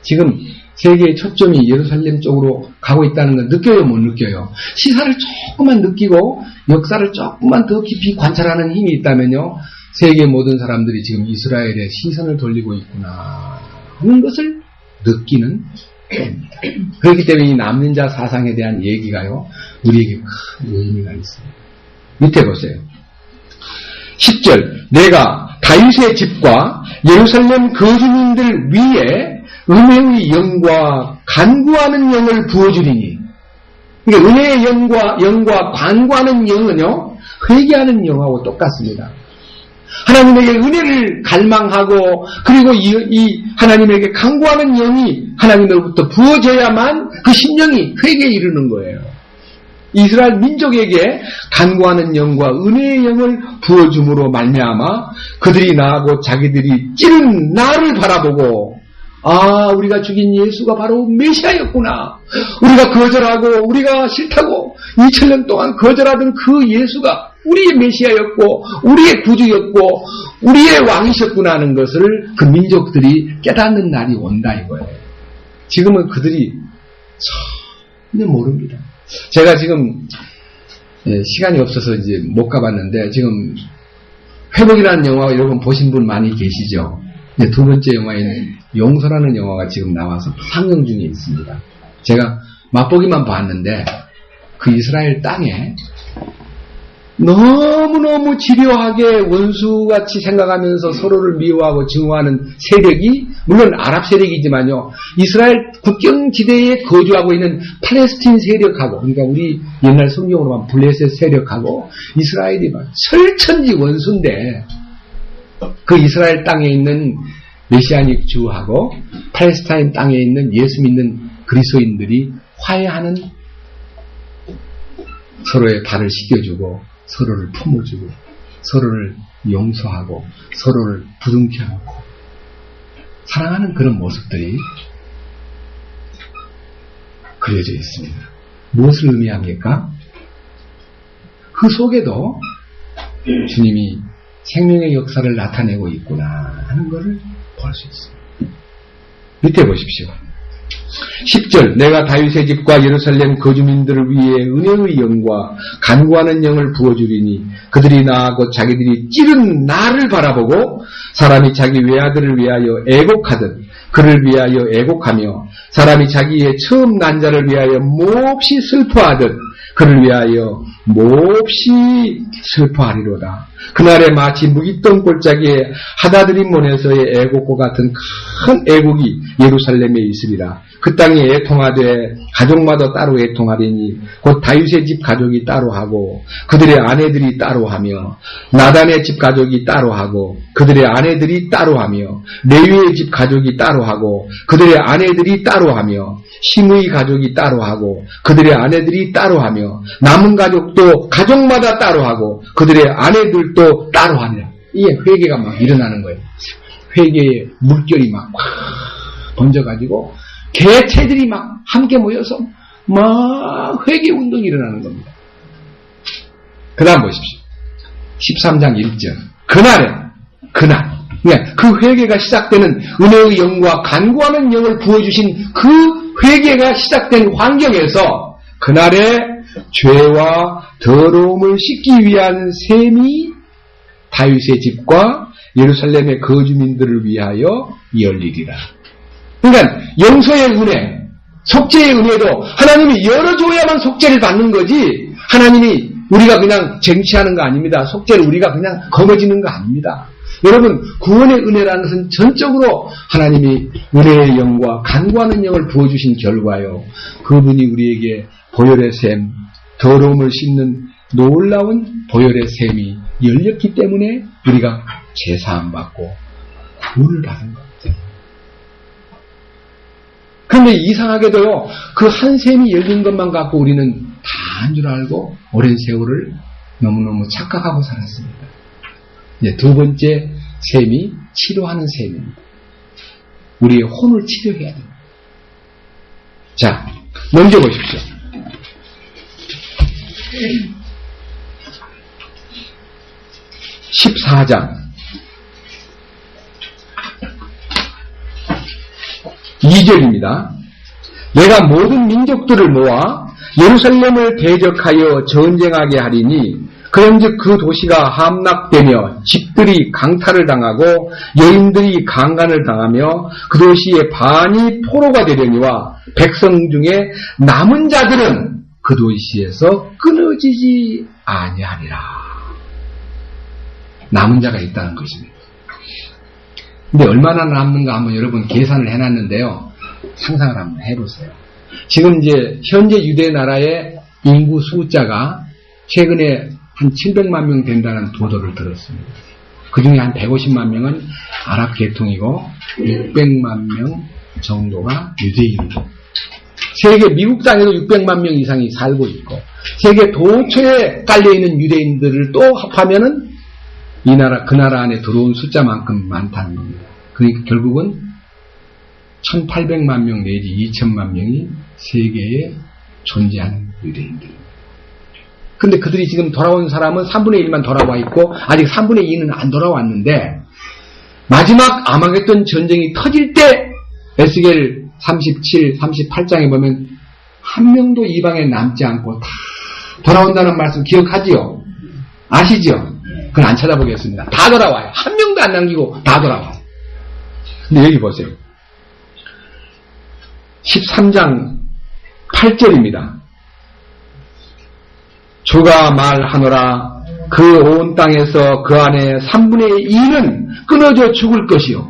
지금 세계의 초점이 예루살렘 쪽으로 가고 있다는 건 느껴요, 못 느껴요? 시사를 조금만 느끼고 역사를 조금만 더 깊이 관찰하는 힘이 있다면요, 세계 모든 사람들이 지금 이스라엘에 시선을 돌리고 있구나 하는 것을 느끼는 때입니다. 그렇기 때문에 이 남는 자 사상에 대한 얘기가요, 우리에게 큰 의미가 있습니다. 밑에 보세요. 10절, 내가 다윗의 집과 예루살렘 거주민들 위에 은혜의 영과 간구하는 영을 부어주리니. 그러니까 은혜의 영과 간구하는 영은요, 회개하는 영하고 똑같습니다. 하나님에게 은혜를 갈망하고, 그리고 이 하나님에게 간구하는 영이 하나님으로부터 부어져야만 그 심령이 회개에 이르는 거예요. 이스라엘 민족에게 간구하는 영과 은혜의 영을 부어줌으로 말미암아 그들이 나하고 자기들이 찌른 나를 바라보고, 아, 우리가 죽인 예수가 바로 메시아였구나. 우리가 거절하고 우리가 싫다고 2000년 동안 거절하던 그 예수가 우리의 메시아였고 우리의 구주였고 우리의 왕이셨구나 하는 것을 그 민족들이 깨닫는 날이 온다 이거예요. 지금은 그들이 전혀 모릅니다. 제가 지금 시간이 없어서 이제 못 가봤는데, 지금 회복이라는 영화 여러분 보신 분 많이 계시죠? 두 번째 영화인 용서라는 영화가 지금 나와서 상영 중에 있습니다. 제가 맛보기만 봤는데 그 이스라엘 땅에 너무너무 집요하게 원수같이 생각하면서 서로를 미워하고 증오하는 세력이, 물론 아랍 세력이지만요, 이스라엘 국경지대에 거주하고 있는 팔레스틴 세력하고, 그러니까 우리 옛날 성경으로 보면 블레셋 세력하고 이스라엘이 막 철천지 원수인데, 그 이스라엘 땅에 있는 메시아닉 주하고 팔레스타인 땅에 있는 예수 믿는 그리스도인들이 화해하는, 서로의 발을 씻겨주고 서로를 품어주고 서로를 용서하고 서로를 부둥켜 놓고 사랑하는 그런 모습들이 그려져 있습니다. 무엇을 의미합니까? 그 속에도 주님이 생명의 역사를 나타내고 있구나 하는 것을 볼 수 있습니다. 밑에 보십시오. 10절, 내가 다윗의 집과 예루살렘 거주민들을 위해 은혜의 영과 간구하는 영을 부어주리니 그들이 나하고 자기들이 찌른 나를 바라보고 사람이 자기 외아들을 위하여 애곡하듯 그를 위하여 애곡하며 사람이 자기의 처음 난 자를 위하여 몹시 슬퍼하듯 그를 위하여 몹시 슬퍼하리로다. 그날에 마치 무깃돈 골짜기에 하다드림몬에서의 애곡과 같은 큰 애곡이 예루살렘에 있으리라. 그 땅이 애통하되 가족마다 따로 애통하리니 곧 다윗의 집 가족이 따로 하고 그들의 아내들이 따로 하며 나단의 집 가족이 따로 하고 그들의 아내들이 따로 하며 레위의 집 가족이 따로 하고 그들의 아내들이 따로 하며 심의 가족이 따로 하고 그들의 아내들이 따로 하며 남은 가족도 가족마다 따로 하고 그들의 아내들도 따로 하니라. 이게 회개가 막 일어나는 거예요. 회개의 물결이 막 번져가지고 개체들이 막 함께 모여서 막 회개 운동이 일어나는 겁니다. 그 다음 보십시오. 13장 1절. 그날 그 회개가 시작되는 은혜의 영과 간구하는 영을 부어주신 그 회개가 시작된 환경에서 그날에 죄와 더러움을 씻기 위한 셈이 다윗의 집과 예루살렘의 거주민들을 위하여 열리리라. 그러니까 용서의 은혜, 속죄의 은혜도 하나님이 열어줘야만 속죄를 받는 거지, 하나님이 우리가 그냥 쟁취하는 거 아닙니다. 속죄를 우리가 그냥 거머쥐는 거 아닙니다. 여러분, 구원의 은혜라는 것은 전적으로 하나님이 은혜의 영과 간구하는 영을 부어주신 결과요. 그분이 우리에게 보혈의 샘, 더러움을 씻는 놀라운 보혈의 샘이 열렸기 때문에 우리가 제사함 받고 구원을 받은 겁니다. 그런데 이상하게도요, 그 한 샘이 열린 것만 갖고 우리는 다 한 줄 알고 오랜 세월을 너무너무 착각하고 살았습니다. 이제 두 번째 셈이 치료하는 셈입니다. 우리의 혼을 치료해야 됩니다. 자, 먼저 보십시오. (14장) 2절입니다. 내가 모든 민족들을 모아 예루살렘을 대적하여 전쟁하게 하리니 그런즉 그 도시가 함락되며 집들이 강탈을 당하고 여인들이 강간을 당하며 그 도시의 반이 포로가 되려니와 백성 중에 남은 자들은 그 도시에서 끊어지지 아니하리라. 남은 자가 있다는 것입니다. 근데 얼마나 남는가 한번 여러분 계산을 해놨는데요. 상상을 한번 해보세요. 지금 이제 현재 유대 나라의 인구 숫자가 최근에 한 700만 명 된다는 보도를 들었습니다. 그 중에 한 150만 명은 아랍 계통이고 600만 명 정도가 유대인이고 세계 미국 땅에도 600만 명 이상이 살고 있고 세계 도처에 깔려있는 유대인들을 또 합하면은 이 나라 그 나라 안에 들어온 숫자만큼 많다는 겁니다. 그러니까 결국은 1800만 명 내지 2000만 명이 세계에 존재하는 유대인들입니다. 근데 그들이 지금 돌아온 사람은 3분의 1만 돌아와 있고 아직 3분의 2는 안 돌아왔는데 마지막 아마겟돈 전쟁이 터질 때 에스겔 37, 38장에 보면 한 명도 이방에 남지 않고 다 돌아온다는 말씀 기억하지요? 아시죠? 그건 안 찾아보겠습니다. 다 돌아와요. 한 명도 안 남기고 다 돌아와요. 근데 여기 보세요. 13장 8절입니다. 주가 말하노라 그 온 땅에서 그 안에 3분의 2는 끊어져 죽을 것이요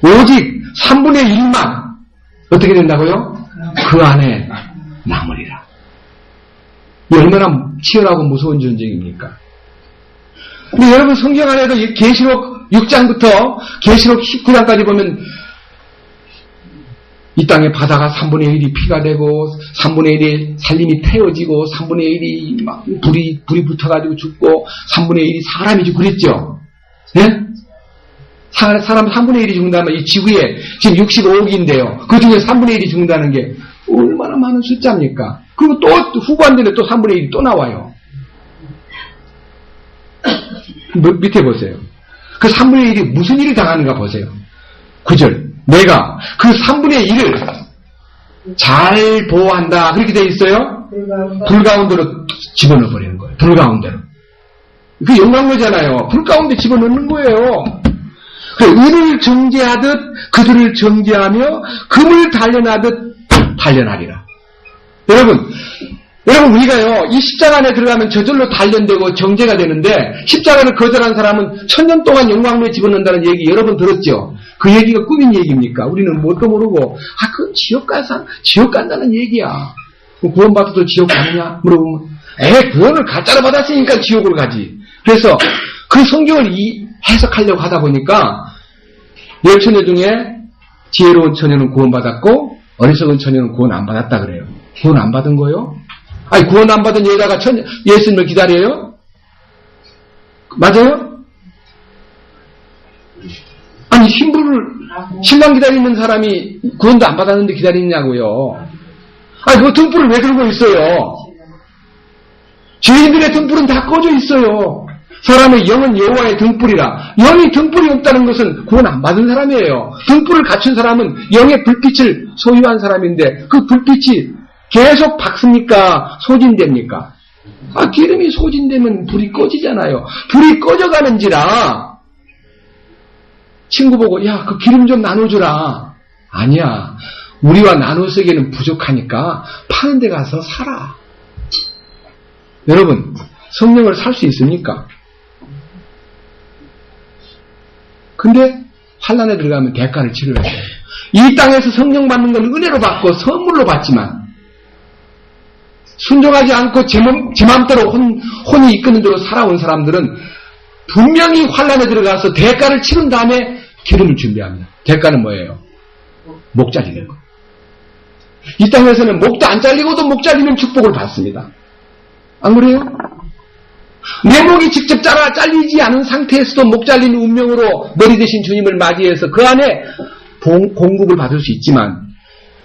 오직 3분의 1만 어떻게 된다고요? 그 안에 남으리라. 이 얼마나 치열하고 무서운 전쟁입니까? 근데 여러분 성경 안에도 계시록 6장부터 계시록 19장까지 보면 이 땅의 바다가 3분의 1이 피가 되고 3분의 1이 살림이 태워지고 3분의 1이 막 불이 붙어가지고 죽고 3분의 1이 사람이 죽고 그랬죠. 네? 사람 3분의 1이 죽는다면 이 지구에 지금 65억인데요. 그 중에 3분의 1이 죽는다는 게 얼마나 많은 숫자입니까? 그리고 또 후반전에 또 3분의 1이 또 나와요. 밑에 보세요. 그 3분의 1이 무슨 일이 당하는가 보세요. 9절. 내가 그 3분의 1을 잘 보호한다. 그렇게 되어 있어요? 불 가운데로 집어넣어 버리는 거예요. 불 가운데로. 그 영광로잖아요. 불 가운데 집어넣는 거예요. 은을 정죄하듯 그들을 정죄하며 금을 단련하듯 단련하리라. 여러분 우리가요 이 십자가 안에 들어가면 저절로 단련되고 정죄가 되는데 십자가를 거절한 사람은 1000년 동안 영광로에 집어넣는다는 얘기 여러 번 들었죠. 그 얘기가 꿈인 얘기입니까? 우리는 뭣도 모르고 그건 지옥 간다는 얘기야. 구원받아도 지옥 가느냐 물어보면 구원을 가짜로 받았으니까 지옥으로 가지. 그래서 그 성경을 해석하려고 하다 보니까 10처녀 중에 지혜로운 처녀는 구원받았고 어리석은 처녀는 구원 안 받았다 그래요. 구원 안 받은 거요? 아니 구원 안 받은 여자가 예수님을 기다려요? 맞아요? 아니 신랑 기다리는 사람이 구원도 안 받았는데 기다리냐고요. 아니 그 등불을 왜 들고 있어요? 죄인들의 등불은 다 꺼져 있어요. 사람의 영은 여호와의 등불이라. 영이 등불이 없다는 것은 구원 안 받은 사람이에요. 등불을 갖춘 사람은 영의 불빛을 소유한 사람인데 그 불빛이 계속 밝습니까? 소진됩니까? 기름이 소진되면 불이 꺼지잖아요. 불이 꺼져가는지라 친구 보고 그 기름 좀 나눠주라. 아니야. 우리와 나눠 쓰기에는 부족하니까 파는 데 가서 사라. 여러분 성령을 살 수 있습니까? 근데 환난에 들어가면 대가를 치러야 돼요. 이 땅에서 성령 받는 건 은혜로 받고 선물로 받지만 순종하지 않고 제 마음대로 혼이 이끄는 대로 살아온 사람들은 분명히 환난에 들어가서 대가를 치른 다음에 기름을 준비합니다. 대가는 뭐예요? 목 잘리는 거. 이 땅에서는 목도 안 잘리고도 목 잘리는 축복을 받습니다. 안 그래요? 내 목이 직접 잘리지 않은 상태에서도 목 잘리는 운명으로 머리 대신 주님을 맞이해서 그 안에 공급을 받을 수 있지만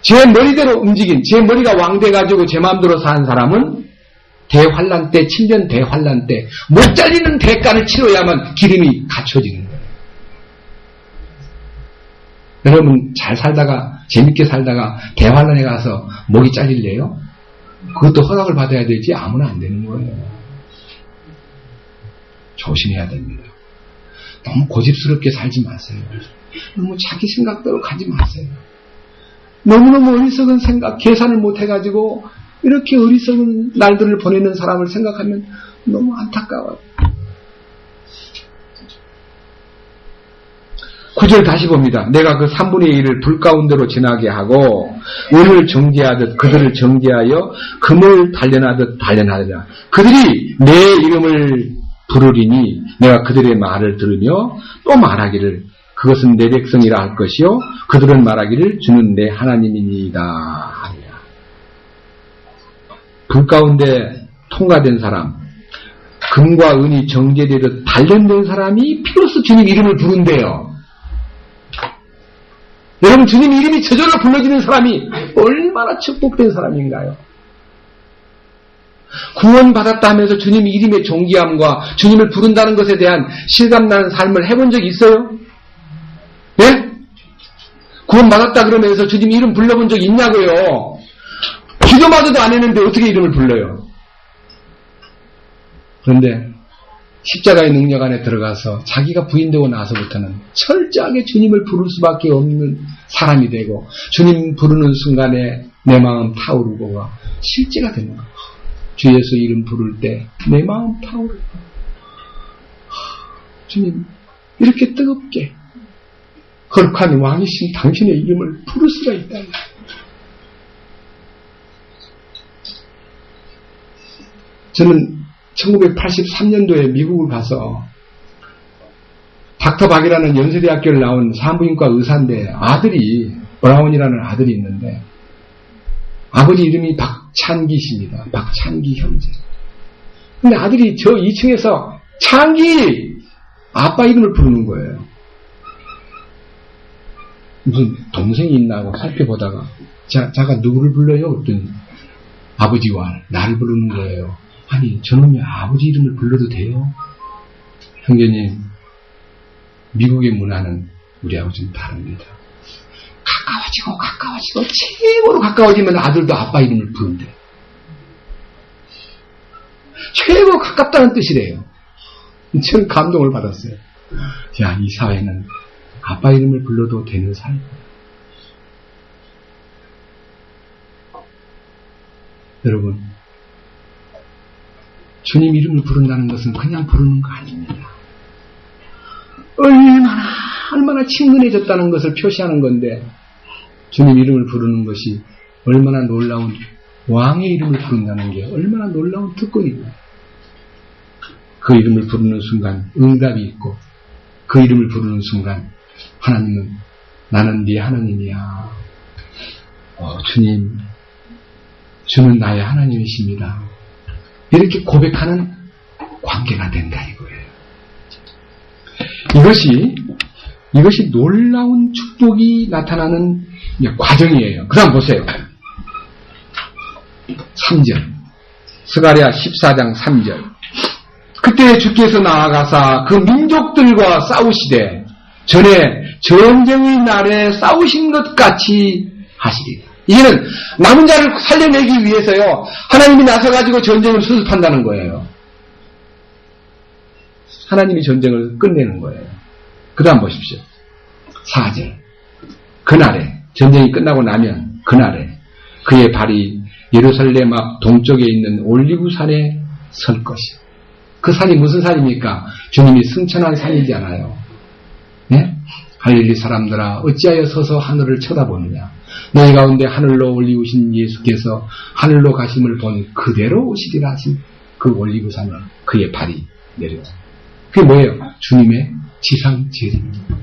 제 머리대로 움직인, 제 머리가 왕돼가지고 제 마음대로 사는 사람은 대환란 때, 7년 대환란 때 목 잘리는 대가를 치러야만 기름이 갖춰지는 거예요. 여러분 잘 살다가 재밌게 살다가 대환란에 가서 목이 잘릴래요? 그것도 허락을 받아야 되지 아무나 안 되는 거예요. 조심해야 됩니다. 너무 고집스럽게 살지 마세요. 너무 자기 생각대로 가지 마세요. 너무너무 어리석은 생각, 계산을 못해가지고 이렇게 어리석은 날들을 보내는 사람을 생각하면 너무 안타까워요. 9절 다시 봅니다. 내가 그 3분의 1을 불 가운데로 지나게 하고 은을 정죄하듯 그들을 정죄하여 금을 단련하듯 단련하리라. 그들이 내 이름을 부르리니 내가 그들의 말을 들으며 또 말하기를 그것은 내 백성이라 할 것이요 그들은 말하기를 주는 내 하나님이니이다 하리라. 불 가운데 통과된 사람, 금과 은이 정제되듯 단련된 사람이 비로소 주님 이름을 부른대요. 여러분 주님 이름이 저절로 불러지는 사람이 얼마나 축복된 사람인가요? 구원받았다 하면서 주님 이름의 존귀함과 주님을 부른다는 것에 대한 실감나는 삶을 해본 적이 있어요? 네? 구원받았다 그러면서 주님 이름 불러본 적 있냐고요? 기도마저도 안 했는데 어떻게 이름을 불러요? 그런데 십자가의 능력 안에 들어가서 자기가 부인되고 나서부터는 철저하게 주님을 부를 수밖에 없는 사람이 되고 주님 부르는 순간에 내 마음 타오르고가 실제가 되는 거예요. 주 예수 이름 부를 때 내 마음 타오르고 주님 이렇게 뜨겁게 거룩한 왕이신 당신의 이름을 부를 수가 있다. 저는 1983년도에 미국을 가서 닥터박이라는 연세대학교를 나온 산부인과 의사인데 아들이 브라운이라는 아들이 있는데 아버지 이름이 박찬기십니다. 박찬기 형제. 근데 아들이 저 2층에서 창기! 아빠 이름을 부르는 거예요. 무슨 동생이 있나 하고 살펴보다가 자가 누구를 불러요? 그랬더니 아버지와 나를 부르는 거예요. 아니 저놈이 아버지 이름을 불러도 돼요? 형제님 미국의 문화는 우리하고 좀 다릅니다. 가까워지고 최고로 가까워지면 아들도 아빠 이름을 부른대. 최고 가깝다는 뜻이래요. 저는 감동을 받았어요. 야, 이 사회는 아빠 이름을 불러도 되는 사회다. 여러분, 주님 이름을 부른다는 것은 그냥 부르는 거 아닙니다. 얼마나 친근해졌다는 것을 표시하는 건데 주님 이름을 부르는 것이 얼마나 놀라운 왕의 이름을 부른다는 게 얼마나 놀라운 특권이고 그 이름을 부르는 순간 응답이 있고 그 이름을 부르는 순간 하나님은 나는 네 하나님이야. 주님 주는 나의 하나님이십니다. 이렇게 고백하는 관계가 된다 이거예요. 이것이 놀라운 축복이 나타나는 과정이에요. 그 다음 보세요. 3절. 스가랴 14장 3절. 그때 주께서 나아가사 그 민족들과 싸우시되 전에 전쟁의 날에 싸우신 것 같이 하시리라. 이제는 남은 자를 살려내기 위해서요. 하나님이 나서가지고 전쟁을 수습한다는 거예요. 하나님이 전쟁을 끝내는 거예요. 그 다음 보십시오. 4절. 그날에 전쟁이 끝나고 나면 그날에 그의 발이 예루살렘 앞 동쪽에 있는 올리브산에 설 것이요. 그 산이 무슨 산입니까? 주님이 승천한 산이잖아요. 네? 갈릴리 사람들아 어찌하여 서서 하늘을 쳐다보느냐. 너희 가운데 하늘로 올리우신 예수께서 하늘로 가심을 본 그대로 오시리라 하신 그 올리브산에 그의 발이 내려요. 그게 뭐예요? 주님의 지상재림입니다.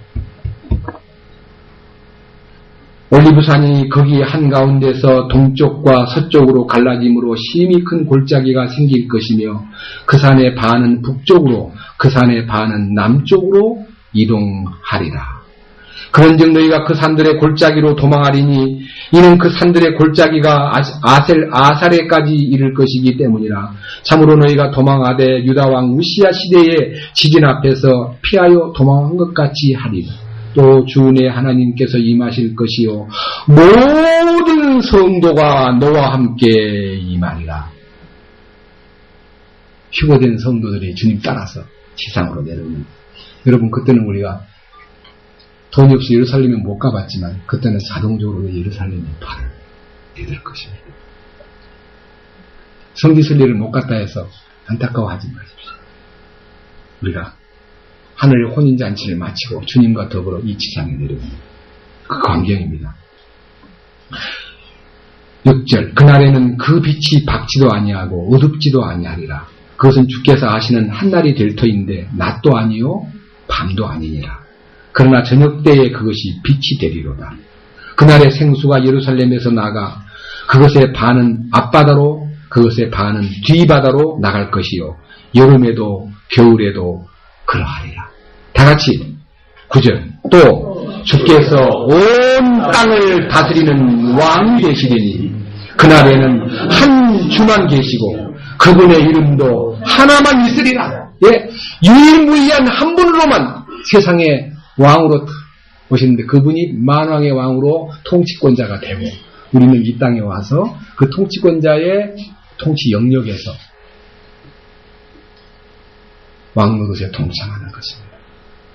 올리브산이 거기 한가운데서 동쪽과 서쪽으로 갈라짐으로 심히 큰 골짜기가 생길 것이며 그 산의 반은 북쪽으로 그 산의 반은 남쪽으로 이동하리라. 그런즉 너희가 그 산들의 골짜기로 도망하리니 이는 그 산들의 골짜기가 아사레까지 이를 것이기 때문이라. 참으로 너희가 도망하되 유다왕 우시야 시대의 지진 앞에서 피하여 도망한 것 같이 하리라. 또 주의 하나님께서 임하실 것이요 모든 성도가 너와 함께 임하리라. 휴거된 성도들이 주님 따라서 지상으로 내려오는. 여러분 그때는 우리가 돈이 없이 예루살렘에 못 가봤지만 그때는 자동적으로 예루살렘에 발을 내들 것입니다. 성지순례를 못 갔다 해서 안타까워하지 마십시오. 우리가 하늘의 혼인잔치를 마치고 주님과 더불어 이 지상에 내려오는 그 광경입니다. 6절 그날에는 그 빛이 밝지도 아니하고 어둡지도 아니하리라. 그것은 주께서 하시는 한날이 될 터인데 낮도 아니요 밤도 아니니라. 그러나 저녁 때에 그것이 빛이 되리로다. 그날의 생수가 예루살렘에서 나가 그것의 반은 앞바다로 그것의 반은 뒤바다로 나갈 것이요 여름에도 겨울에도 그러하리라. 다같이 9절 또 주께서 온 땅을 다스리는 왕이 되시리니 그날에는 한 주만 계시고 그분의 이름도 하나만 있으리라. 예, 유일무이한 한 분으로만 세상에 왕으로 오시는데 그분이 만왕의 왕으로 통치권자가 되고 우리는 이 땅에 와서 그 통치권자의 통치 영역에서 왕 노릇에 동참하는 것입니다.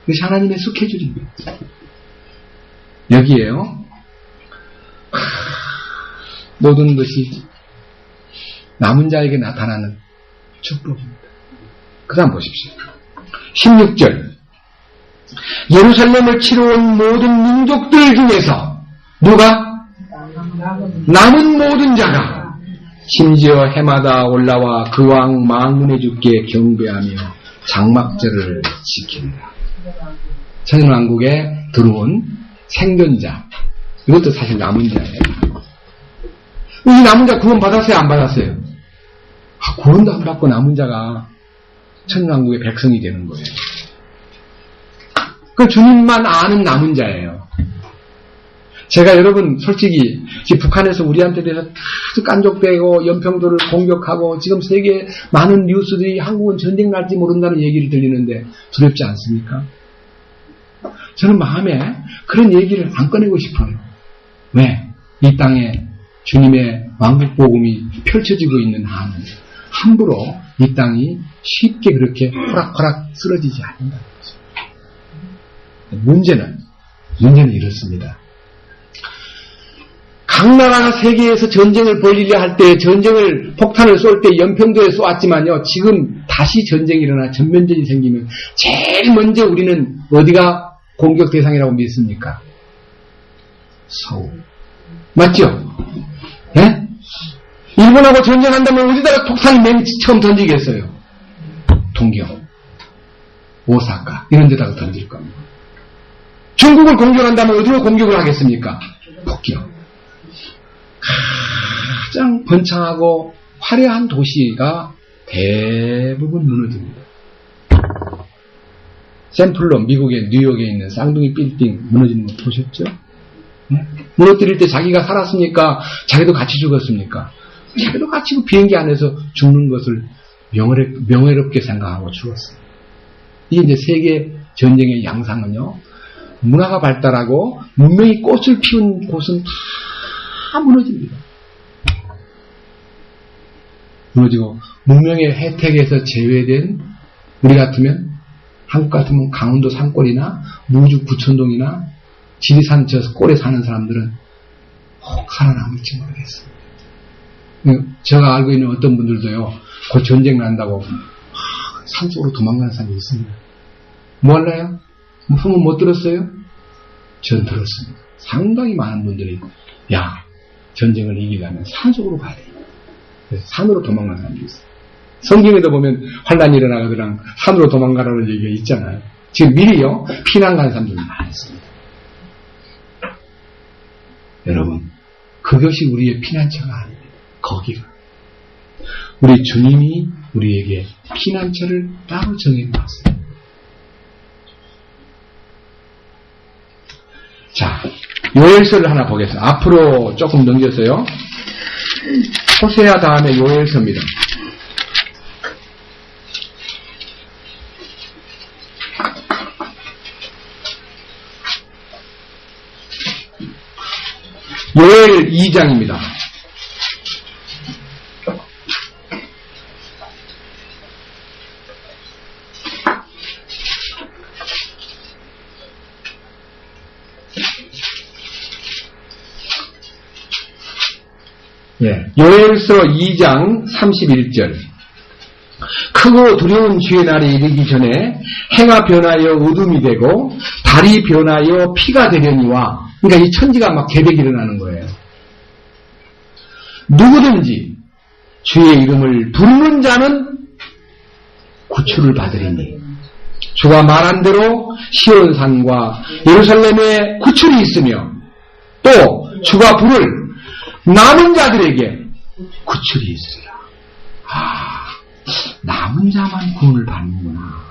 그것이 하나님의 스케줄입니다. 여기에요. 모든 것이 남은 자에게 나타나는 축복입니다. 그 다음 보십시오. 16절 예루살렘을 치러 온 모든 민족들 중에서 누가? 남은 모든 자가 심지어 해마다 올라와 그 왕 망군의 주께 경배하며 장막절을 지킵니다. 천연왕국에 들어온 생존자, 이것도 사실 남은 자예요. 이 남은 자 구원 받았어요? 안 받았어요? 구원도 안 받고 남은 자가 천연왕국의 백성이 되는 거예요. 그 주님만 아는 남은 자예요. 제가 여러분 솔직히 지금 북한에서 우리한테 대해서 아주 깐족되고 연평도를 공격하고 지금 세계 많은 뉴스들이 한국은 전쟁 날지 모른다는 얘기를 들리는데 두렵지 않습니까? 저는 마음에 그런 얘기를 안 꺼내고 싶어요. 왜? 이 땅에 주님의 왕국 복음이 펼쳐지고 있는 한은 함부로 이 땅이 쉽게 그렇게 호락호락 쓰러지지 않는다는 거죠. 문제는 이렇습니다. 각 나라가 세계에서 전쟁을 벌이려 할 때 전쟁을 폭탄을 쏠 때 연평도에 쏘았지만요. 지금 다시 전쟁이 일어나 전면전이 생기면 제일 먼저 우리는 어디가 공격 대상이라고 믿습니까? 서울. 맞죠? 예? 일본하고 전쟁한다면 어디다가 폭탄을 맨 처음 던지겠어요? 동경, 오사카 이런 데다가 던질 겁니다. 중국을 공격한다면 어디로 공격을 하겠습니까? 북경. 가장 번창하고 화려한 도시가 대부분 무너집니다. 샘플로 미국의 뉴욕에 있는 쌍둥이 빌딩 무너지는 거 보셨죠? 네? 무너뜨릴 때 자기가 살았으니까 자기도 같이 죽었습니까? 자기도 같이 그 비행기 안에서 죽는 것을 명예롭게 생각하고 죽었어요. 이게 이제 세계 전쟁의 양상은요. 문화가 발달하고 문명이 꽃을 피운 곳은 다 무너집니다. 무너지고 문명의 혜택에서 제외된 우리 같으면 한국 같으면 강원도 산골이나 무주 부천동이나 지리산 저 꼴에 사는 사람들은 혹 살아남을지 모르겠습니다. 제가 알고 있는 어떤 분들도요. 곧 전쟁 난다고 산속으로 도망가는 사람이 있습니다. 몰라요? 소문 못 들었어요? 전 들었습니다. 상당히 많은 분들이 야, 전쟁을 이기려면 산속으로 가야 돼. 그래서 산으로 도망가는 사람들이 있어요. 성경에도 보면 환란이 일어나거든 산으로 도망가라는 얘기가 있잖아요. 지금 미리요 피난 가는 사람들이 많이 있습니다. 여러분, 그것이 우리의 피난처가 아닙니다. 거기가 우리 주님이 우리에게 피난처를 따로 정해놨어요. 자, 요엘서를 하나 보겠습니다. 앞으로 조금 넘겼어요. 호세아 다음에 요엘서입니다. 요엘 2장입니다. 요엘서 2장 31절. 크고 두려운 주의 날이 이르기 전에 해가 변하여 어둠이 되고 달이 변하여 피가 되려니와. 그러니까 이 천지가 막 계백이 일어나는 거예요. 누구든지 주의 이름을 부르는 자는 구출을 받으리니 주가 말한 대로 시온산과 예루살렘에 구출이 있으며 또 주가 부를 남은 자들에게 구출이 있으리라. 남은 자만 구원을 받는구나.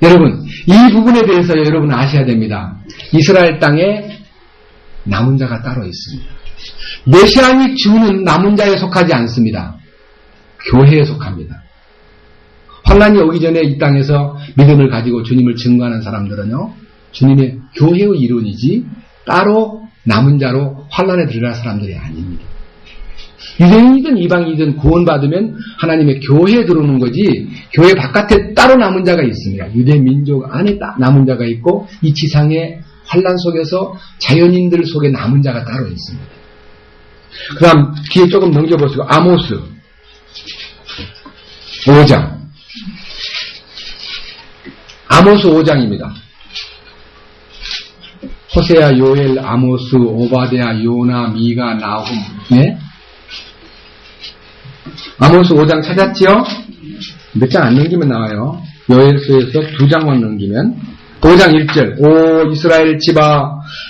여러분, 이 부분에 대해서 여러분 아셔야 됩니다. 이스라엘 땅에 남은 자가 따로 있습니다. 메시아닉 주는 남은 자에 속하지 않습니다. 교회에 속합니다. 환란이 오기 전에 이 땅에서 믿음을 가지고 주님을 증거하는 사람들은요, 주님의 교회의 일원이지 따로 남은 자로 환란에 들어갈 사람들이 아닙니다. 유대인이든 이방인이든 구원받으면 하나님의 교회에 들어오는 거지 교회 바깥에 따로 남은 자가 있습니다. 유대 민족 안에 남은 자가 있고 이 지상의 환란 속에서 자연인들 속에 남은 자가 따로 있습니다. 그 다음 뒤에 조금 넘겨보시고 아모스 5장 아모스 5장입니다. 호세아, 요엘, 아모스, 오바댜, 요나, 미가, 나훔. 예? 아모스 5장 찾았지요? 몇 장 안 넘기면 나와요. 요엘서에서 2장만 넘기면 5장 1절. 오 이스라엘 집아,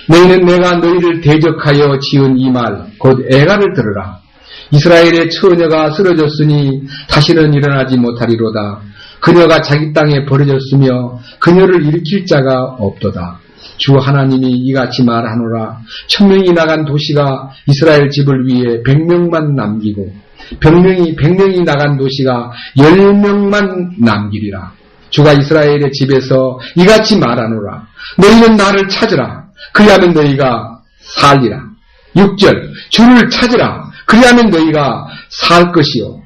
너희는 내가 너희를 대적하여 지은 이 말 곧 애가를 들으라. 이스라엘의 처녀가 쓰러졌으니 다시는 일어나지 못하리로다. 그녀가 자기 땅에 버려졌으며 그녀를 일으킬 자가 없도다. 주 하나님이 이같이 말하노라. 1000명이 나간 도시가 이스라엘 집을 위해 100명만 남기고 100명이 나간 도시가 10명만 남기리라. 주가 이스라엘의 집에서 이같이 말하노라. 너희는 나를 찾으라. 그리하면 너희가 살리라. 6절. 주를 찾으라. 그리하면 너희가 살 것이요.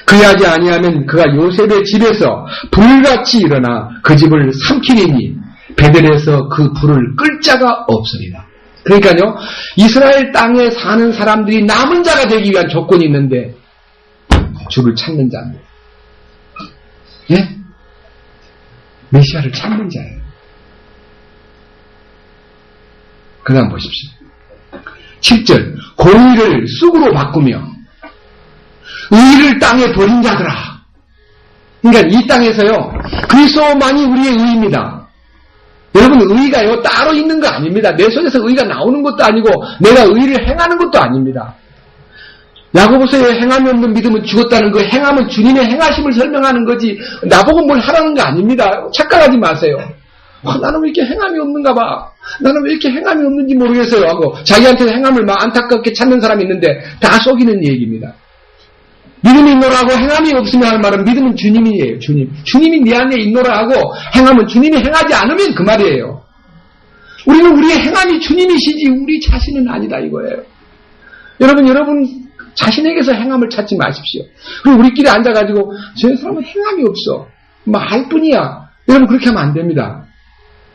그리하지 아니하면 그가 요셉의 집에서 불같이 일어나 그 집을 삼키리니 베델에서 그 불을 끌 자가 없으리라. 그러니까요, 이스라엘 땅에 사는 사람들이 남은 자가 되기 위한 조건이 있는데 주를 찾는 자입니다. 예? 메시아를 찾는 자예요. 그 다음 보십시오. 7절. 공의를 쑥으로 바꾸며 의를 땅에 버린 자들아. 그러니까 이 땅에서요, 그리스도만이 우리의 의입니다. 여러분, 의가요 따로 있는 거 아닙니다. 내 손에서 의가 나오는 것도 아니고 내가 의를 행하는 것도 아닙니다. 야고보서에 행함이 없는 믿음은 죽었다는 그 행함은 주님의 행하심을 설명하는 거지 나보고 뭘 하라는 거 아닙니다. 착각하지 마세요. 나는 왜 이렇게 행함이 없는가 봐. 나는 왜 이렇게 행함이 없는지 모르겠어요 하고 자기한테 행함을 막 안타깝게 찾는 사람이 있는데 다 속이는 얘기입니다. 믿음이 있노라고 행함이 없으면 하는 말은 믿음은 주님이에요. 주님이 네 안에 있노라 하고 행함은 주님이 행하지 않으면 그 말이에요. 우리는 우리의 행함이 주님이시지 우리 자신은 아니다 이거예요. 여러분 자신에게서 행함을 찾지 마십시오. 그리고 우리끼리 앉아가지고 저 사람은 행함이 없어. 말 뿐이야. 여러분 그렇게 하면 안 됩니다.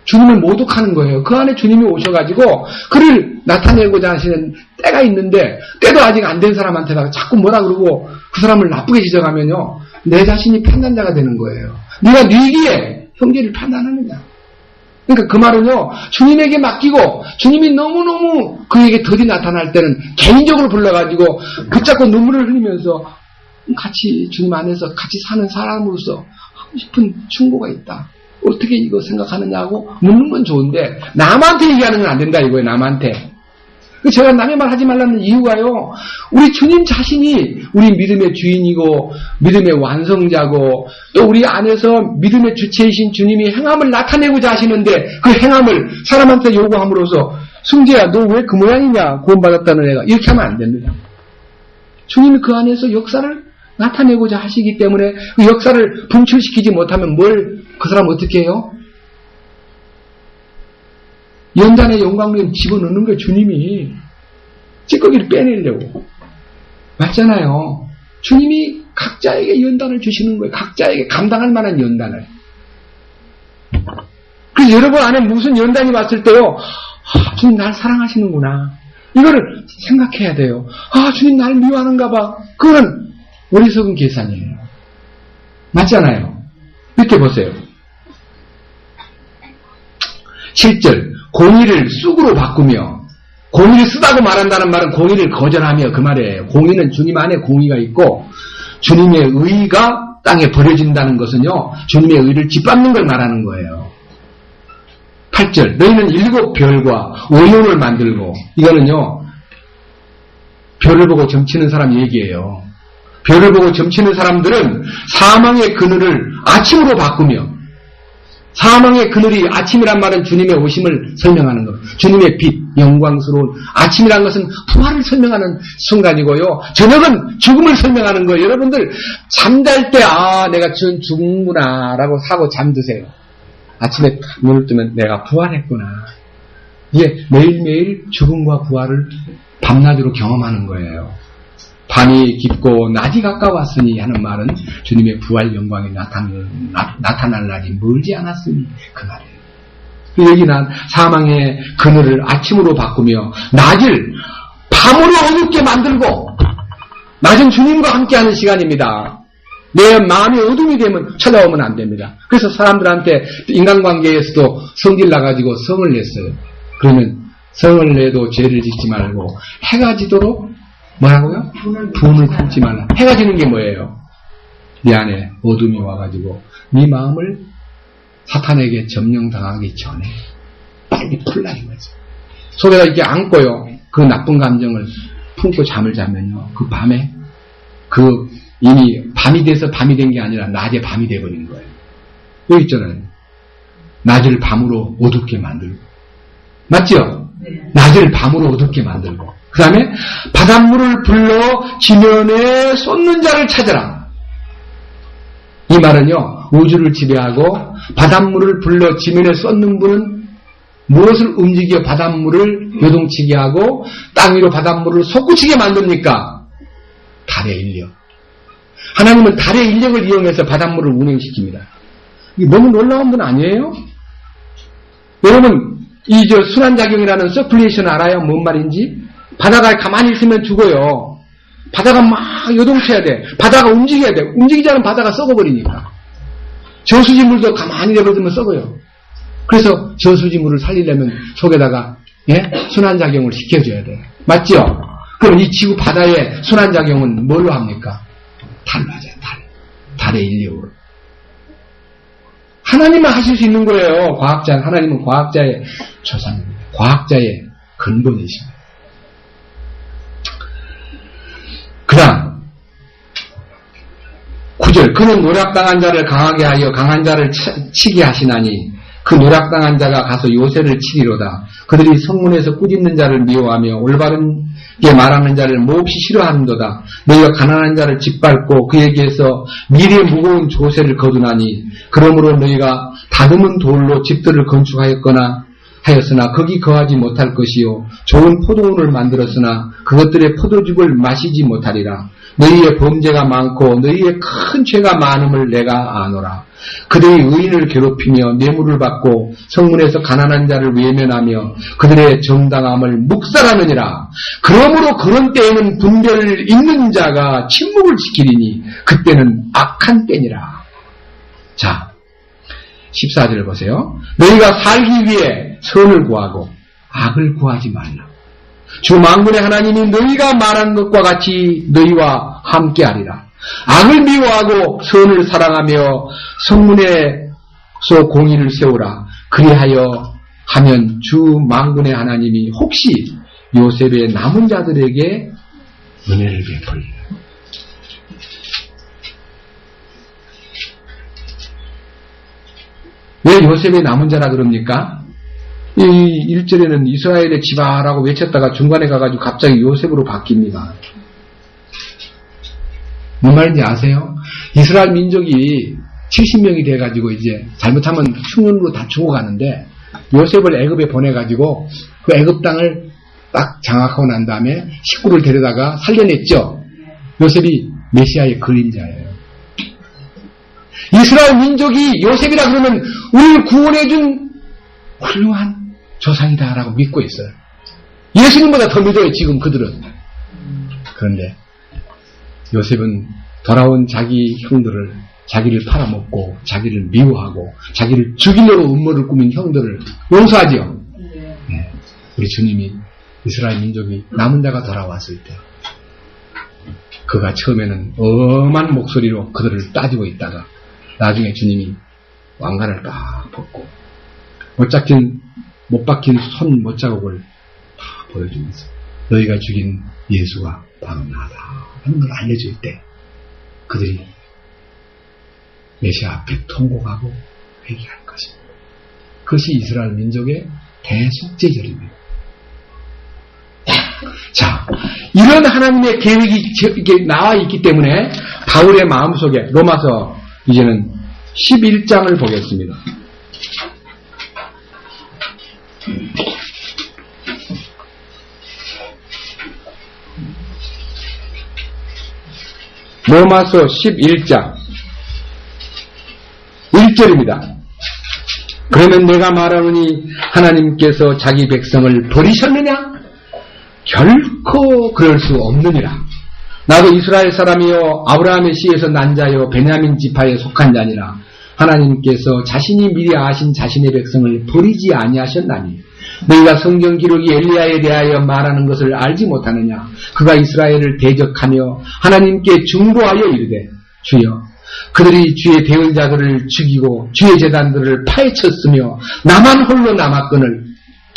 주님을 모독하는 거예요. 그 안에 주님이 오셔가지고 그를 나타내고자 하시는 때가 있는데 때도 아직 안 된 사람한테다가 자꾸 뭐라 그러고 그 사람을 나쁘게 지적하면요. 내 자신이 판단자가 되는 거예요. 네가 뉘기에 형제를 판단하느냐. 그러니까 그 말은요, 주님에게 맡기고 주님이 너무너무 그에게 덜이 나타날 때는 개인적으로 불러가지고 붙잡고 눈물을 흘리면서 같이 주님 안에서 같이 사는 사람으로서 하고 싶은 충고가 있다. 어떻게 이거 생각하느냐고 묻는 건 좋은데 남한테 얘기하는 건 안 된다 이거예요. 남한테. 제가 남의 말 하지 말라는 이유가요, 우리 주님 자신이 우리 믿음의 주인이고 믿음의 완성자고 또 우리 안에서 믿음의 주체이신 주님이 행함을 나타내고자 하시는데 그 행함을 사람한테 요구함으로써 승재야 너 왜 그 모양이냐 구원받았다는 애가 이렇게 하면 안 됩니다. 주님이 그 안에서 역사를 나타내고자 하시기 때문에 그 역사를 분출시키지 못하면 그 사람 어떻게 해요? 연단의 영광을 집어넣는 거예요. 주님이 찌꺼기를 빼내려고. 맞잖아요. 주님이 각자에게 연단을 주시는 거예요. 각자에게 감당할 만한 연단을. 그래서 여러분 안에 무슨 연단이 왔을 때요, 주님 날 사랑하시는구나. 이거를 생각해야 돼요. 주님 날 미워하는가 봐. 그건 어리석은 계산이에요. 맞잖아요. 이렇게 보세요. 7절 공의를 쑥으로 바꾸며, 공의를 쓰다고 말한다는 말은 공의를 거절하며 그 말이에요. 공의는 주님 안에 공의가 있고 주님의 의가 땅에 버려진다는 것은요, 주님의 의를 짓밟는 걸 말하는 거예요. 8절 너희는 7별과 오용을 만들고, 이거는요 별을 보고 점치는 사람 얘기예요. 별을 보고 점치는 사람들은 사망의 그늘을 아침으로 바꾸며, 사망의 그늘이 아침이란 말은 주님의 오심을 설명하는 것, 주님의 빛, 영광스러운 아침이란 것은 부활을 설명하는 순간이고요, 저녁은 죽음을 설명하는 거예요. 여러분들 잠잘 때 내가 죽는구나 라고 하고 잠드세요. 아침에 눈을 뜨면 내가 부활했구나. 이게 매일매일 죽음과 부활을 밤낮으로 경험하는 거예요. 밤이 깊고 낮이 가까웠으니 하는 말은 주님의 부활 영광이 나타날 날이 멀지 않았으니 그 말이에요. 그 얘기는 사망의 그늘을 아침으로 바꾸며 낮을 밤으로 어둡게 만들고, 낮은 주님과 함께하는 시간입니다. 내 마음이 어둠이 되면 찾아오면 안 됩니다. 그래서 사람들한테 인간관계에서도 성질 나가지고 성을 냈어요. 그러면 성을 내도 죄를 짓지 말고 해가 지도록 뭐라고요? 분을 품지 말라. 해가 지는 게 뭐예요? 네 안에 어둠이 와가지고 네 마음을 사탄에게 점령당하기 전에 빨리 풀라 이거지. 속에다 이렇게 안고요, 그 나쁜 감정을 품고 잠을 자면요, 그 밤에 이미 밤이 돼서 밤이 된 게 아니라 낮에 밤이 돼버린 거예요. 여기 있잖아요. 낮을 밤으로 어둡게 만들고. 맞죠? 낮을 밤으로 어둡게 만들고. 그 다음에 바닷물을 불러 지면에 쏟는 자를 찾아라. 이 말은요, 우주를 지배하고 바닷물을 불러 지면에 쏟는 분은 무엇을 움직여 바닷물을 요동치게 하고 땅 위로 바닷물을 솟구치게 만듭니까? 달의 인력. 하나님은 달의 인력을 이용해서 바닷물을 운행시킵니다. 이게 너무 놀라운 분 아니에요? 여러분, 순환작용이라는 서큘레이션 알아요? 뭔 말인지? 바다가 가만히 있으면 죽어요. 바다가 막 요동쳐야 돼. 바다가 움직여야 돼. 움직이지 않으면 바다가 썩어버리니까. 저수지물도 가만히 내버려두면 썩어요. 그래서 저수지물을 살리려면 속에다가 순환작용을 시켜줘야 돼. 맞죠? 그럼 이 지구 바다의 순환작용은 뭘로 합니까? 달로 하죠. 달의 인력으로. 하나님은 하실 수 있는 거예요. 하나님은 과학자의 조상입니다. 과학자의 근본이십니다. 그 다음 9절 그는 노략당한 자를 강하게 하여 강한 자를 치게 하시나니 그 노략당한 자가 가서 요새를 치리로다. 그들이 성문에서 꾸짖는 자를 미워하며 올바른게 말하는 자를 몹시 싫어하는도다. 너희가 가난한 자를 짓밟고 그에게서 미래의 무거운 조세를 거두나니 그러므로 너희가 다듬은 돌로 집들을 건축하였으나 거기 거하지 못할 것이요 좋은 포도원을 만들었으나 그것들의 포도즙을 마시지 못하리라. 너희의 범죄가 많고 너희의 큰 죄가 많음을 내가 아노라. 그들의 의인을 괴롭히며 뇌물을 받고 성문에서 가난한 자를 외면하며 그들의 정당함을 묵살하느니라. 그러므로 그런 때에는 분별 있는 자가 침묵을 지키리니 그때는 악한 때니라. 자, 14절을 보세요. 너희가 살기 위해 선을 구하고 악을 구하지 말라. 주 만군의 하나님이 너희가 말한 것과 같이 너희와 함께하리라. 악을 미워하고 선을 사랑하며 성문에서 공의를 세우라. 그리하여 하면 주 만군의 하나님이 혹시 요셉의 남은 자들에게 은혜를 베풀리라. 왜 요셉의 남은 자라 그럽니까? 이 1절에는 이스라엘의 지파라고 외쳤다가 중간에 가가지고 갑자기 요셉으로 바뀝니다. 뭔 말인지 아세요? 이스라엘 민족이 70명이 돼가지고 이제 잘못하면 흉년으로 다 죽어가는데 요셉을 애굽에 보내가지고 그 애굽 땅을 딱 장악하고 난 다음에 식구를 데려다가 살려냈죠. 요셉이 메시아의 그림자예요. 이스라엘 민족이 요셉이라 그러면 우리를 구원해준 훌륭한 조상이다라고 믿고 있어요. 예수님보다 더 믿어요, 지금 그들은. 그런데 요셉은 돌아온 자기 형들을, 자기를 팔아먹고, 자기를 미워하고, 자기를 죽이려고 음모를 꾸민 형들을 용서하지요. 네. 우리 주님이 이스라엘 민족이 남은 자가 돌아왔을 때, 그가 처음에는 엄한 목소리로 그들을 따지고 있다가, 나중에 주님이 왕관을 딱 벗고, 못 박힌 손 못자국을 다 보여주면서, 너희가 죽인 예수가 바로 나다 하는 걸 알려줄 때, 그들이 메시아 앞에 통곡하고 회개할 것입니다. 그것이 이스라엘 민족의 대속죄절입니다. 자, 이런 하나님의 계획이 이렇게 나와 있기 때문에 바울의 마음속에 로마서 이제는 11장을 보겠습니다. 로마서 11장 1절입니다. 그러면 내가 말하노니 하나님께서 자기 백성을 버리셨느냐? 결코 그럴 수 없느니라. 나도 이스라엘 사람이요 아브라함의 씨에서 난 자요 베냐민 지파에 속한 자니라. 하나님께서 자신이 미리 아신 자신의 백성을 버리지 아니하셨나니 너희가 성경 기록이 엘리야에 대하여 말하는 것을 알지 못하느냐. 그가 이스라엘을 대적하며 하나님께 중보하여 이르되 주여 그들이 주의 대언자들을 죽이고 주의 제단들을 파헤쳤으며 나만 홀로 남았거늘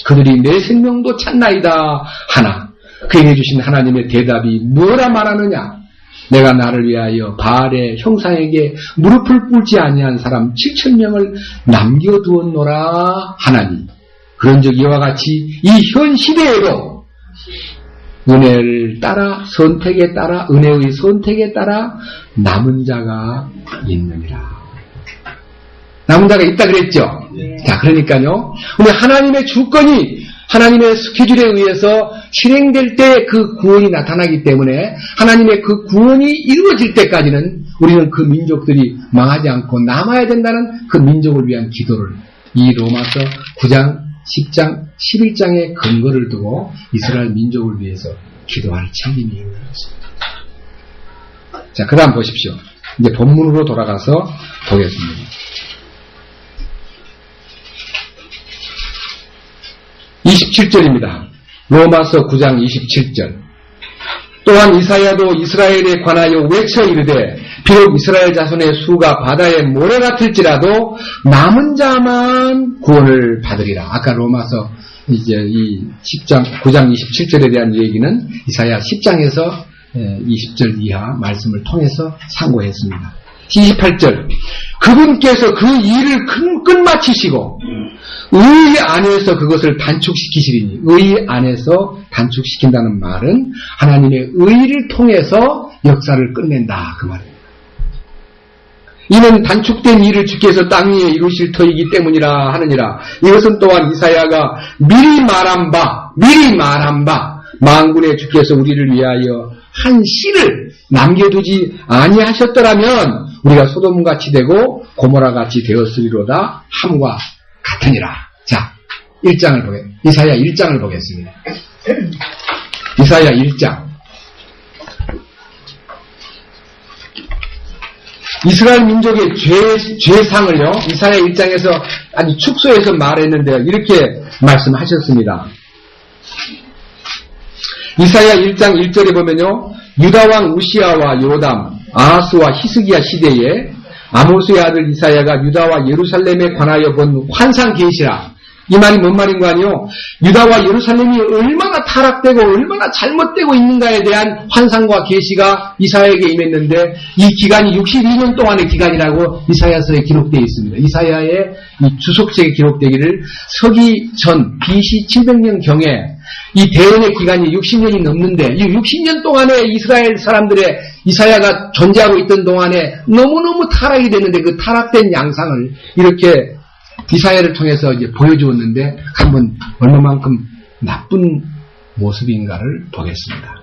그들이 내 생명도 찾나이다 하나 그에게 주신 하나님의 대답이 뭐라 말하느냐. 내가 나를 위하여 바알의 형상에게 무릎을 꿇지 아니한 사람 7,000명을 남겨두었노라 하나니 그런즉 이와 같이 이 현 시대에도 은혜를 따라 선택에 따라 은혜의 선택에 따라 남은 자가 있느니라. 남은 자가 있다 그랬죠. 네. 자, 그러니까요. 근데 하나님의 주권이 하나님의 스케줄에 의해서 실행될 때 그 구원이 나타나기 때문에 하나님의 그 구원이 이루어질 때까지는 우리는 그 민족들이 망하지 않고 남아야 된다는 그 민족을 위한 기도를 이 로마서 9장, 10장, 11장의 근거를 두고 이스라엘 민족을 위해서 기도할 책임이 있는 것입니다. 자, 그 다음 보십시오. 이제 본문으로 돌아가서 보겠습니다. 27절입니다. 로마서 9장 27절. 또한 이사야도 이스라엘에 관하여 외쳐 이르되 비록 이스라엘 자손의 수가 바다의 모래 같을지라도 남은 자만 구원을 받으리라. 아까 로마서 이제 이 10장 9장 27절에 대한 얘기는 이사야 10장에서 20절 이하 말씀을 통해서 상고했습니다. 28절. 그분께서 그 일을 끝마치시고 의 안에서 그것을 단축시키시리니 의 안에서 단축시킨다는 말은 하나님의 의를 통해서 역사를 끝낸다 그 말입니다. 이는 단축된 일을 주께서 땅 위에 이루실 터이기 때문이라 하느니라. 이것은 또한 이사야가 미리 말한 바 만군의 주께서 우리를 위하여 한 씨를 남겨두지 아니하셨더라면 우리가 소돔같이 되고 고모라같이 되었으리로다 함과 같으니라. 자, 1장을 이사야 1장을 보겠습니다. 이사야 1장 이스라엘 민족의 죄상을요, 이사야 1장에서 아주 축소해서 말했는데요. 이렇게 말씀하셨습니다. 이사야 1장 1절에 보면요, 유다왕 우시아와 요담, 아하스와 히스기야 시대에 아모스의 아들 이사야가 유다와 예루살렘에 관하여 본 환상 계시라. 이 말이 뭔 말인가 하니요, 유다와 예루살렘이 얼마나 타락되고 얼마나 잘못되고 있는가에 대한 환상과 계시가 이사야에게 임했는데, 이 기간이 62년 동안의 기간이라고 이사야서에 기록되어 있습니다. 이사야의 이 주속책에 기록되기를 서기 전 BC 700년경에 이 대언의 기간이 60년이 넘는데, 이 60년 동안에 이스라엘 사람들의 이사야가 존재하고 있던 동안에 너무너무 타락이 됐는데, 그 타락된 양상을 이렇게 이사야를 통해서 이제 보여주었는데, 한번 얼마만큼 나쁜 모습인가를 보겠습니다.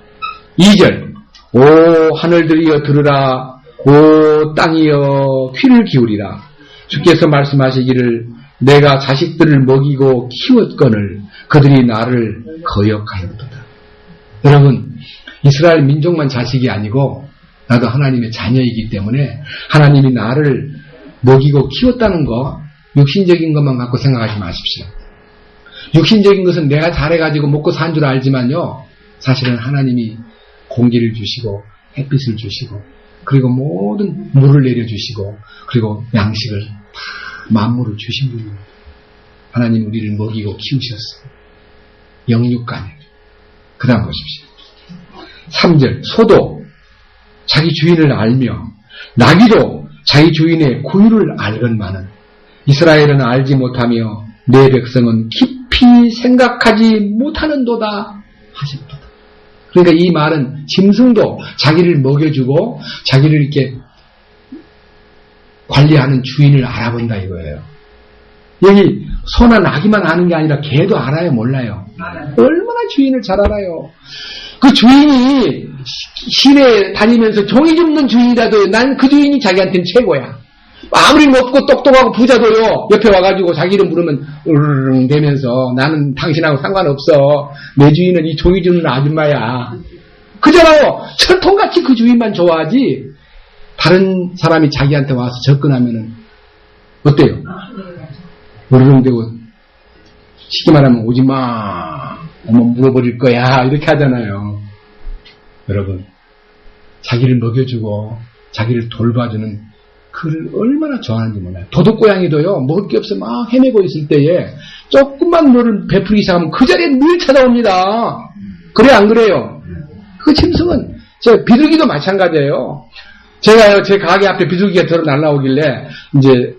2절, 오 하늘들이여 들으라, 오 땅이여 귀를 기울이라. 주께서 말씀하시기를 내가 자식들을 먹이고 키웠거늘 그들이 나를 거역하였도다. 여러분, 이스라엘 민족만 자식이 아니고 나도 하나님의 자녀이기 때문에 하나님이 나를 먹이고 키웠다는 거, 육신적인 것만 갖고 생각하지 마십시오. 육신적인 것은 내가 잘해가지고 먹고 산 줄 알지만요, 사실은 하나님이 공기를 주시고 햇빛을 주시고 그리고 모든 물을 내려주시고 그리고 양식을 다 만물을 주신 분입니다. 하나님 우리를 먹이고 키우셨어요. 영육간에. 그 다음 보십시오. 3절, 소도 자기 주인을 알며 나귀도 자기 주인의 고유를 알건만은 이스라엘은 알지 못하며 내 백성은 깊이 생각하지 못하는도다 하셨도다. 그러니까 이 말은 짐승도 자기를 먹여주고 자기를 이렇게 관리하는 주인을 알아본다 이거예요. 여기 소나 나귀만 아는 게 아니라 개도 알아요, 몰라요? 얼마나 주인을 잘 알아요. 그 주인이 시내에 다니면서 종이 줍는 주인이라도 난 그 주인이 자기한테는 최고야. 아무리 높고 똑똑하고 부자도요, 옆에 와가지고 자기 이름 부르면 으르릉 대면서 나는 당신하고 상관없어. 내 주인은 이 종이 주는 아줌마야. 그잖아요. 철통같이 그 주인만 좋아하지, 다른 사람이 자기한테 와서 접근하면은 어때요? 으르릉 대고 쉽게 말하면 오지마, 어머 물어버릴 거야, 이렇게 하잖아요. 여러분, 자기를 먹여주고 자기를 돌봐주는 그를 얼마나 좋아하는지 몰라요. 도둑고양이도요, 먹을 게 없어 막 헤매고 있을 때에 조금만 뭐를 베풀기 시작하면 그 자리에 늘 찾아옵니다. 그래 안 그래요? 그 짐승은, 비둘기도 마찬가지예요. 제가요, 제 가게 앞에 비둘기가 들어 날라오길래 이제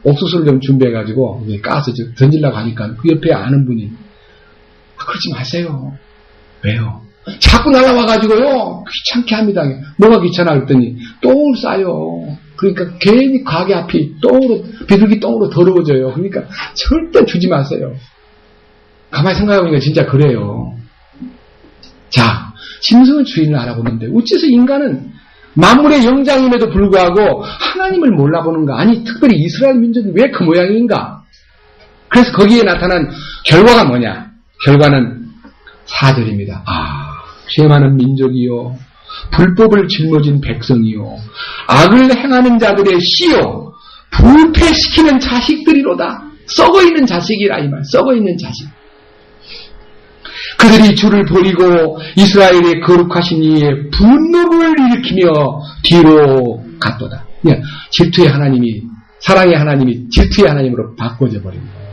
옥수수를 좀 준비해가지고 까서 던지려고 하니까 그 옆에 아는 분이, 그러지 마세요. 왜요? 자꾸 날아와가지고요, 귀찮게 합니다. 뭐가 귀찮아 그랬더니 똥을 싸요. 그러니까 괜히 가게 앞이 똥으로, 비둘기 똥으로 더러워져요. 그러니까 절대 주지 마세요. 가만히 생각해보니까 진짜 그래요. 자, 짐승은 주인을 알아보는데 어째서 인간은 만물의 영장임에도 불구하고 하나님을 몰라보는가? 아니, 특별히 이스라엘 민족이 왜 그 모양인가? 그래서 거기에 나타난 결과가 뭐냐? 결과는 4절입니다. 죄 많은 민족이요, 불법을 짊어진 백성이요, 악을 행하는 자들의 씨요, 부패시키는 자식들이로다. 썩어있는 자식이라 이 말. 썩어있는 자식. 그들이 주를 버리고 이스라엘의 거룩하신 이의 분노를 일으키며 뒤로 갔도다. 질투의 하나님이, 사랑의 하나님이 질투의 하나님으로 바꿔져 버린 거예요.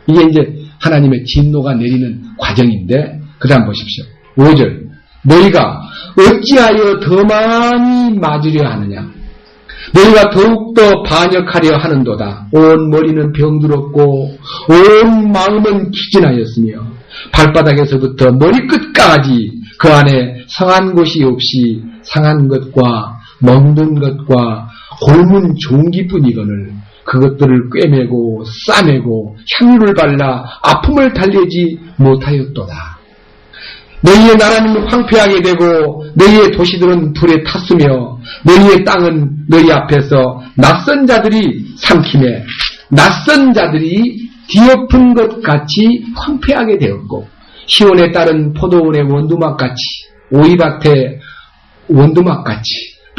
이게 이제 하나님의 진노가 내리는 과정인데, 그 다음 보십시오. 5절, 너희가 어찌하여 더 많이 맞으려 하느냐? 너희가 더욱더 반역하려 하는도다. 온 머리는 병들었고 온 마음은 기진하였으며 발바닥에서부터 머리끝까지 그 안에 성한 곳이 없이 상한 것과 먹는 것과 골문 종기뿐이거늘 그것들을 꿰매고 싸매고 향유를 발라 아픔을 달래지 못하였도다. 너희의 나라는 황폐하게 되고 너희의 도시들은 불에 탔으며 너희의 땅은 너희 앞에서 낯선 자들이 삼킴해 낯선 자들이 뒤엎은 것 같이 황폐하게 되었고 시온에 따른 포도원의 원두막같이 오이밭의 원두막같이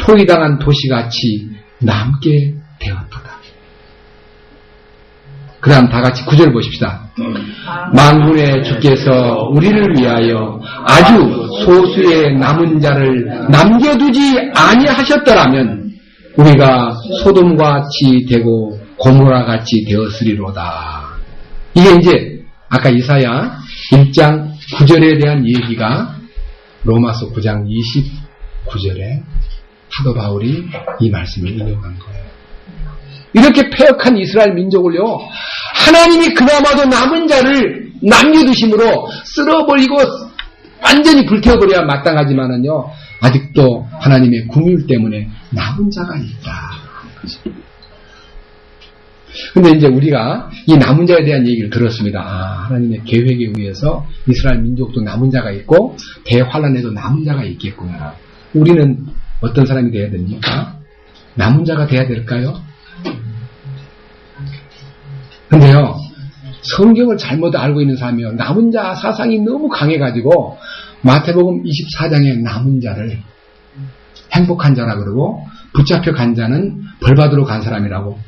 포위당한 도시같이 남게 되었도다. 그 다음 다 같이 9절 보십시다. 만군의 주께서 우리를 위하여 아주 소수의 남은 자를 남겨두지 아니하셨더라면 우리가 소돔과 같이 되고 고모라 같이 되었으리로다. 이게 이제 아까 이사야 1장 9절에 대한 얘기가 로마서 9장 29절에 사도 바울이 이 말씀을 인용한 거예요. 이렇게 패역한 이스라엘 민족을요, 하나님이 그나마도 남은 자를 남겨두심으로 쓸어버리고 완전히 불태워버려야 마땅하지만은요, 아직도 하나님의 긍휼 때문에 남은 자가 있다. 근데 이제 우리가 이 남은 자에 대한 얘기를 들었습니다. 아, 하나님의 계획에 의해서 이스라엘 민족도 남은 자가 있고 대환란에도 남은 자가 있겠구나. 우리는 어떤 사람이 돼야 됩니까? 남은 자가 돼야 될까요? 근데요, 성경을 잘못 알고 있는 사람이요, 남은 자 사상이 너무 강해가지고 마태복음 24장의 남은 자를 행복한 자라 그러고 붙잡혀 간 자는 벌받으러 간 사람이라고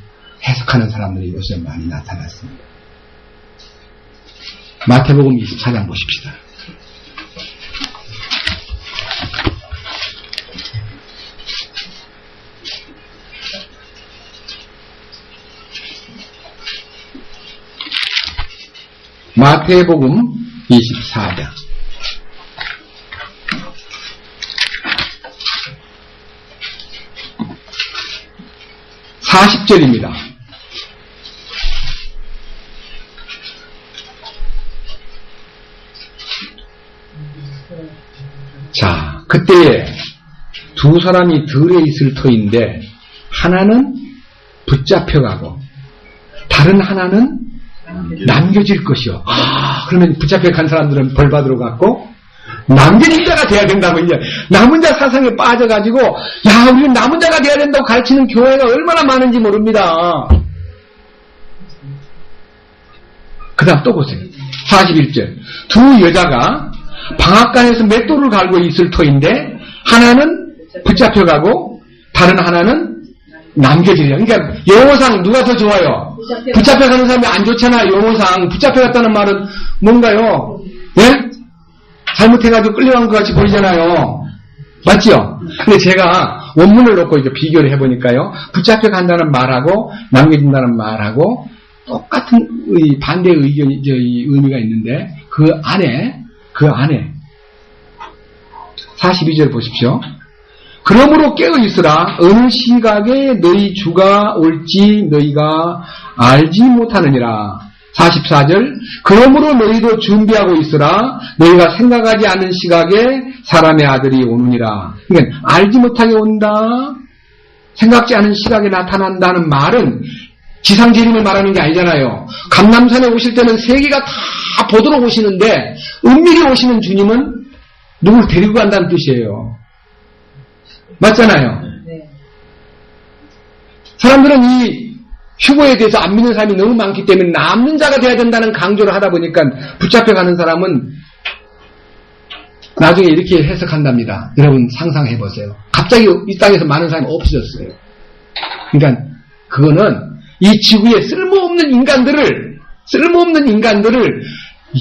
해석하는 사람들이 요새 많이 나타났습니다. 마태복음 24장 보십시다. 마태복음 24장 40절입니다. 자, 그때에 두 사람이 들에 있을 터인데 하나는 붙잡혀가고 다른 하나는 남겨질 것이요. 아, 그러면 붙잡혀 간 사람들은 벌 받으러 갔고 남겨진 자가 돼야 된다고. 이제 남은 자 사상에 빠져가지고 야, 우리는 남은 자가 돼야 된다고 가르치는 교회가 얼마나 많은지 모릅니다. 그 다음 또 보세요. 41절. 두 여자가 방앗간에서 맷돌을 갈고 있을 터인데 하나는 붙잡혀가고 다른 하나는 남겨지려. 그러니까 용어상 누가 더 좋아요? 붙잡혀가는 사람이 안 좋잖아. 용어상 붙잡혀갔다는 말은 뭔가요? 예? 잘못해가지고 끌려간 것 같이 보이잖아요. 맞죠? 근데 제가 원문을 놓고 이제 비교를 해보니까요, 붙잡혀간다는 말하고 남겨진다는 말하고 똑같은 반대의 의견이, 의미가 있는데 그 안에 42절 보십시오. 그러므로 깨어있으라. 어느 시각에 너희 주가 올지 너희가 알지 못하느니라. 44절. 그러므로 너희도 준비하고 있으라. 너희가 생각하지 않는 시각에 사람의 아들이 오느니라. 그러니까 알지 못하게 온다, 생각지 않은 시각에 나타난다는 말은 지상재림을 말하는 게 아니잖아요. 감람산에 오실 때는 세계가 다 보도록 오시는데 은밀히 오시는 주님은 누굴 데리고 간다는 뜻이에요. 맞잖아요. 사람들은 이 휴거에 대해서 안 믿는 사람이 너무 많기 때문에 남는 자가 돼야 된다는 강조를 하다 보니까 붙잡혀가는 사람은 나중에 이렇게 해석한답니다. 여러분 상상해보세요. 갑자기 이 땅에서 많은 사람이 없어졌어요. 그러니까 그거는 이 지구에 쓸모없는 인간들을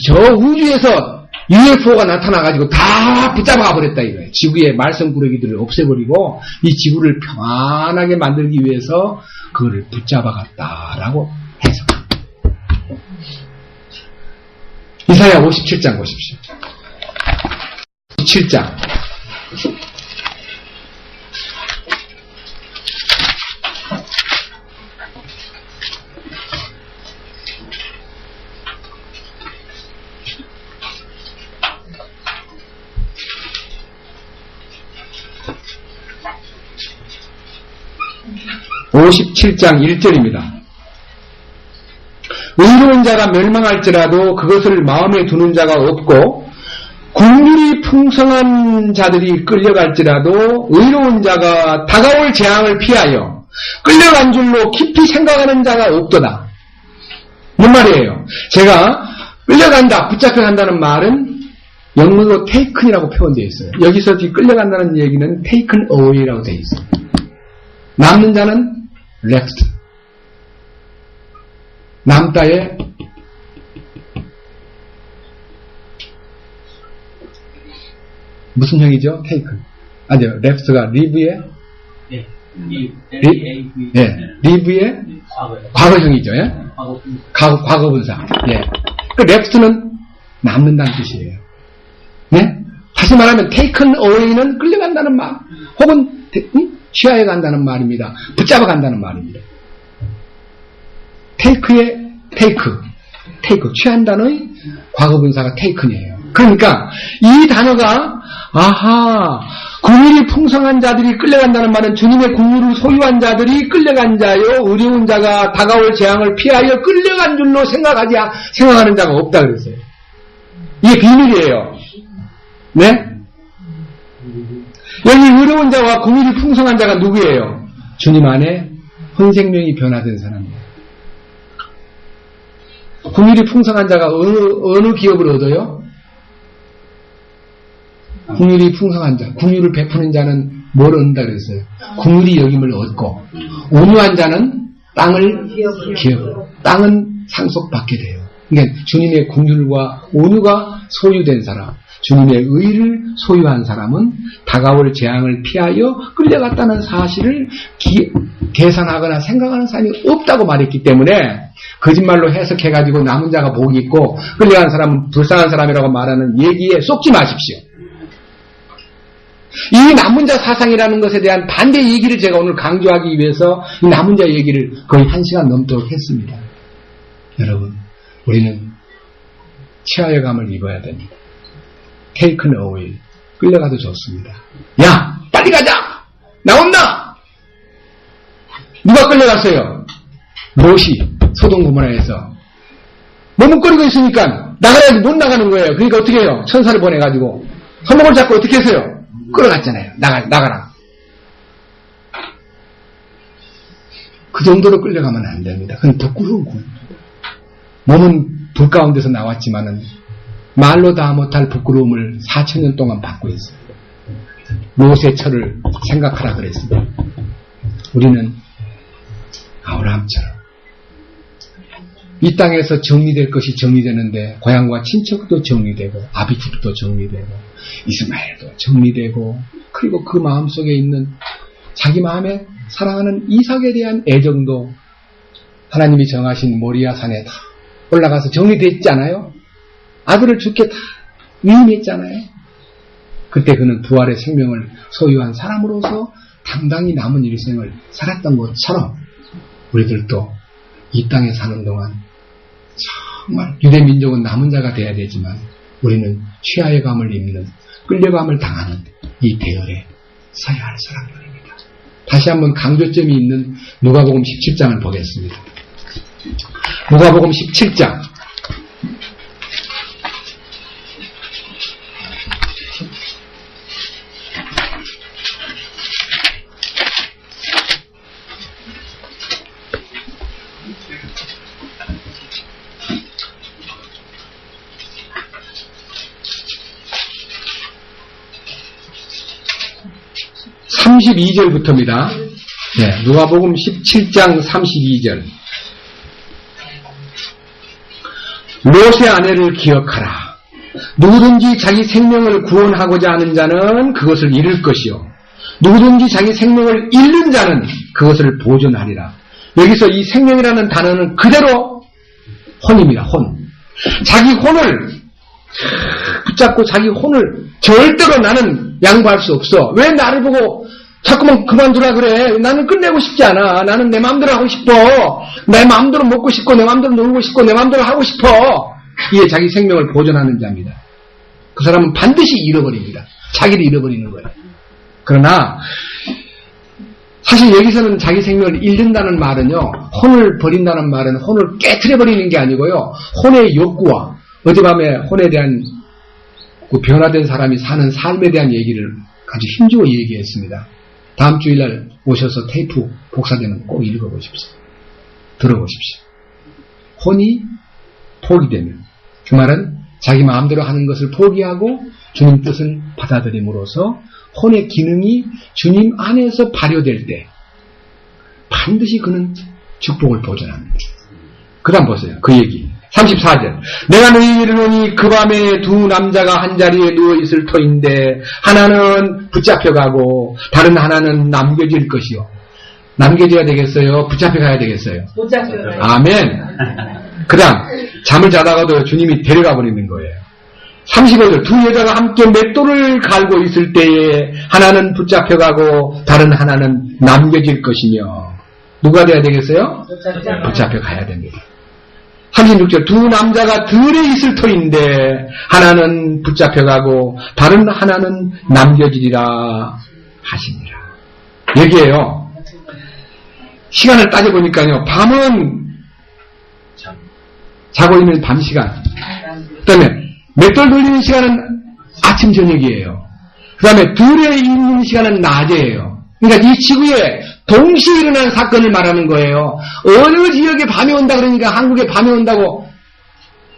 저 우주에서 UFO가 나타나가지고 다 붙잡아 버렸다 이거예요. 지구의 말썽꾸러기들을 없애버리고 이 지구를 평안하게 만들기 위해서 그거를 붙잡아갔다라고 해석합니다. 이사야 57장 보십시오. 57장 57장 1절입니다. 의로운 자가 멸망할지라도 그것을 마음에 두는 자가 없고 긍휼이 풍성한 자들이 끌려갈지라도 의로운 자가 다가올 재앙을 피하여 끌려간 줄로 깊이 생각하는 자가 없도다. 뭔 말이에요? 제가 끌려간다, 붙잡혀간다는 말은 영문으로 taken이라고 표현되어 있어요. 여기서 끌려간다는 얘기는 taken away라고 되어 있어요. 남는 자는 left. 남다의 무슨 형이죠? taken. 아니요, left가 live의 live의 과거형이죠. 예? 과거분사. 예. 그 left는 남는다는 뜻이에요. 네? 다시 말하면 taken away는 끌려간다는 말, 혹은 취하해 간다는 말입니다. 붙잡아 간다는 말입니다. take의 take, 취한다는 과거분사가 taken이에요. 그러니까 이 단어가 궁율이 풍성한 자들이 끌려간다는 말은 주님의 궁율을 소유한 자들이 끌려간 자요, 의로운 자가 다가올 재앙을 피하여 끌려간 줄로 생각하는 자가 없다 그랬어요. 이게 비밀이에요. 네? 여기 의로운 자와 궁율이 풍성한 자가 누구예요? 주님 안에 혼생명이 변화된 사람이에요. 궁율이 풍성한 자가 어느 기업을 얻어요? 궁율이 풍성한 자, 궁율을 베푸는 자는 뭘 얻는다 그랬어요? 궁율이 여김을 얻고, 온유한 자는 땅은 상속받게 돼요. 그러니까 주님의 궁율과 온유가 소유된 사람, 주님의 의를 소유한 사람은 다가올 재앙을 피하여 끌려갔다는 사실을 계산하거나 생각하는 사람이 없다고 말했기 때문에 거짓말로 해석해가지고 남은 자가 복이 있고 끌려간 사람은 불쌍한 사람이라고 말하는 얘기에 쏙지 마십시오. 이 남은 자 사상이라는 것에 대한 반대 얘기를 제가 오늘 강조하기 위해서 이 남은 자 얘기를 거의 1시간 넘도록 했습니다. 여러분, 우리는 치하여감을 입어야 됩니다. taken away. 끌려가도 좋습니다. 야, 빨리 가자! 나온다! 누가 끌려갔어요? 롯이 소돔 고모라에서 머뭇거리고 있으니까 나가야지 못 나가는 거예요. 그러니까 어떻게 해요? 천사를 보내가지고 손목을 잡고 어떻게 했어요? 끌어갔잖아요. 나가라. 그 정도로 끌려가면 안 됩니다. 그건 부끄러운 거예요. 몸은 불 가운데서 나왔지만은 말로 다 못할 부끄러움을 4,000년 동안 받고 있어요. 롯의 철을 생각하라 그랬습니다. 우리는 아브라함처럼 이 땅에서 정리될 것이 정리되는데 고향과 친척도 정리되고 아비집도 정리되고 이스마엘도 정리되고 그리고 그 마음속에 있는 자기 마음에 사랑하는 이삭에 대한 애정도 하나님이 정하신 모리아 산에 다 올라가서 정리됐지 않아요? 아들을 죽게 다 위임했잖아요. 그때 그는 부활의 생명을 소유한 사람으로서 당당히 남은 일생을 살았던 것처럼 우리들도 이 땅에 사는 동안 정말 유대민족은 남은 자가 돼야 되지만 우리는 취하의 감을 입는 끌려감을 당하는 이 대열에 서야 할 사람들입니다. 다시 한번 강조점이 있는 누가복음 17장을 보겠습니다. 누가복음 17장 32절부터입니다. 네, 누가복음 17장 32절. 롯의 아내를 기억하라. 누구든지 자기 생명을 구원하고자 하는 자는 그것을 잃을 것이요. 누구든지 자기 생명을 잃는 자는 그것을 보존하리라. 여기서 이 생명이라는 단어는 그대로 혼입니다. 혼. 자기 혼을 붙잡고 자기 혼을 절대로 나는 양보할 수 없어. 왜 나를 보고 자꾸만 그만두라 그래. 나는 끝내고 싶지 않아. 나는 내 마음대로 하고 싶어. 내 마음대로 먹고 싶고 내 마음대로 놀고 싶고 내 마음대로 하고 싶어. 이게 자기 생명을 보존하는 자입니다. 그 사람은 반드시 잃어버립니다. 자기를 잃어버리는 거예요. 그러나 사실 여기서는 자기 생명을 잃는다는 말은요. 혼을 버린다는 말은 혼을 깨트려버리는 게 아니고요. 혼의 욕구와 어젯밤에 혼에 대한 그 변화된 사람이 사는 삶에 대한 얘기를 아주 힘주어 얘기했습니다. 다음 주일날 오셔서 테이프 복사되면 꼭 읽어보십시오. 들어보십시오. 혼이 포기되면 그 말은 자기 마음대로 하는 것을 포기하고 주님 뜻을 받아들임으로써 혼의 기능이 주님 안에서 발효될 때 반드시 그는 축복을 보존합니다. 그 다음 보세요. 그 얘기. 34절. 내가 너희에게 이르노니 그 밤에 두 남자가 한 자리에 누워있을 터인데 하나는 붙잡혀가고 다른 하나는 남겨질 것이요. 남겨져야 되겠어요? 붙잡혀가야 되겠어요? 붙잡혀가요. 아멘. 그 다음 잠을 자다가도 주님이 데려가 버리는 거예요. 35절. 두 여자가 함께 맷돌을 갈고 있을 때에 하나는 붙잡혀가고 다른 하나는 남겨질 것이며 누가 돼야 되겠어요? 붙잡혀가야 됩니다. 36절. 두 남자가 들에 있을 터인데 하나는 붙잡혀가고 다른 하나는 남겨지리라 하시니라. 여기에요. 시간을 따져보니까요. 밤은 자고 있는 밤 시간. 그 다음에 맷돌 돌리는 시간은 아침 저녁이에요. 그 다음에 들에 있는 시간은 낮이에요. 그러니까 이 지구에 동시에 일어난 사건을 말하는 거예요. 어느 지역에 밤이 온다 그러니까 한국에 밤이 온다고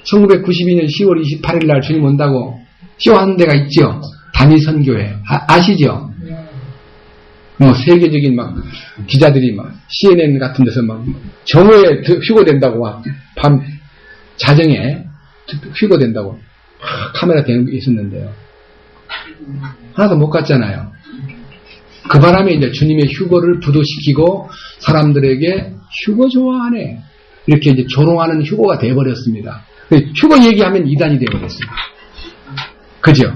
1992년 10월 28일 날 주님 온다고 쇼하는 데가 있죠. 단위선교회. 아시죠? 뭐 세계적인 막 기자들이 막 CNN 같은 데서 막 정오에 휴거된다고 막 밤 자정에 휴거된다고 카메라 대는 게 있었는데요. 하나도 못 갔잖아요. 그 바람에 이제 주님의 휴거를 부도시키고 사람들에게 휴거 좋아하네 이렇게 이제 조롱하는 휴거가 돼버렸습니다. 휴거 얘기하면 이단이 돼버렸어요. 그죠?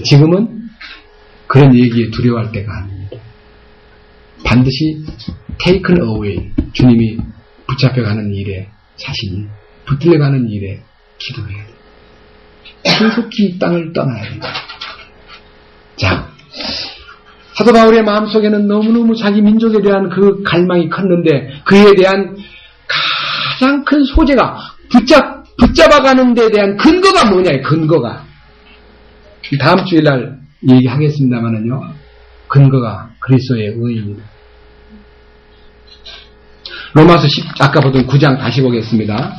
지금은 그런 얘기에 두려워할 때가 아닙니다. 반드시 taken away 주님이 붙잡혀가는 일에 자신이 붙들려가는 일에 기도해야 돼요. 신속히 땅을 떠나야 됩니다. 자, 사도 바울의 마음속에는 너무너무 자기 민족에 대한 그 갈망이 컸는데 그에 대한 가장 큰 소재가 붙잡아가는 데 대한 근거가 뭐냐, 근거가. 다음 주일날 얘기하겠습니다만은요. 근거가 그리스도의 의입니다. 로마서 10, 아까 보던 9장 다시 보겠습니다.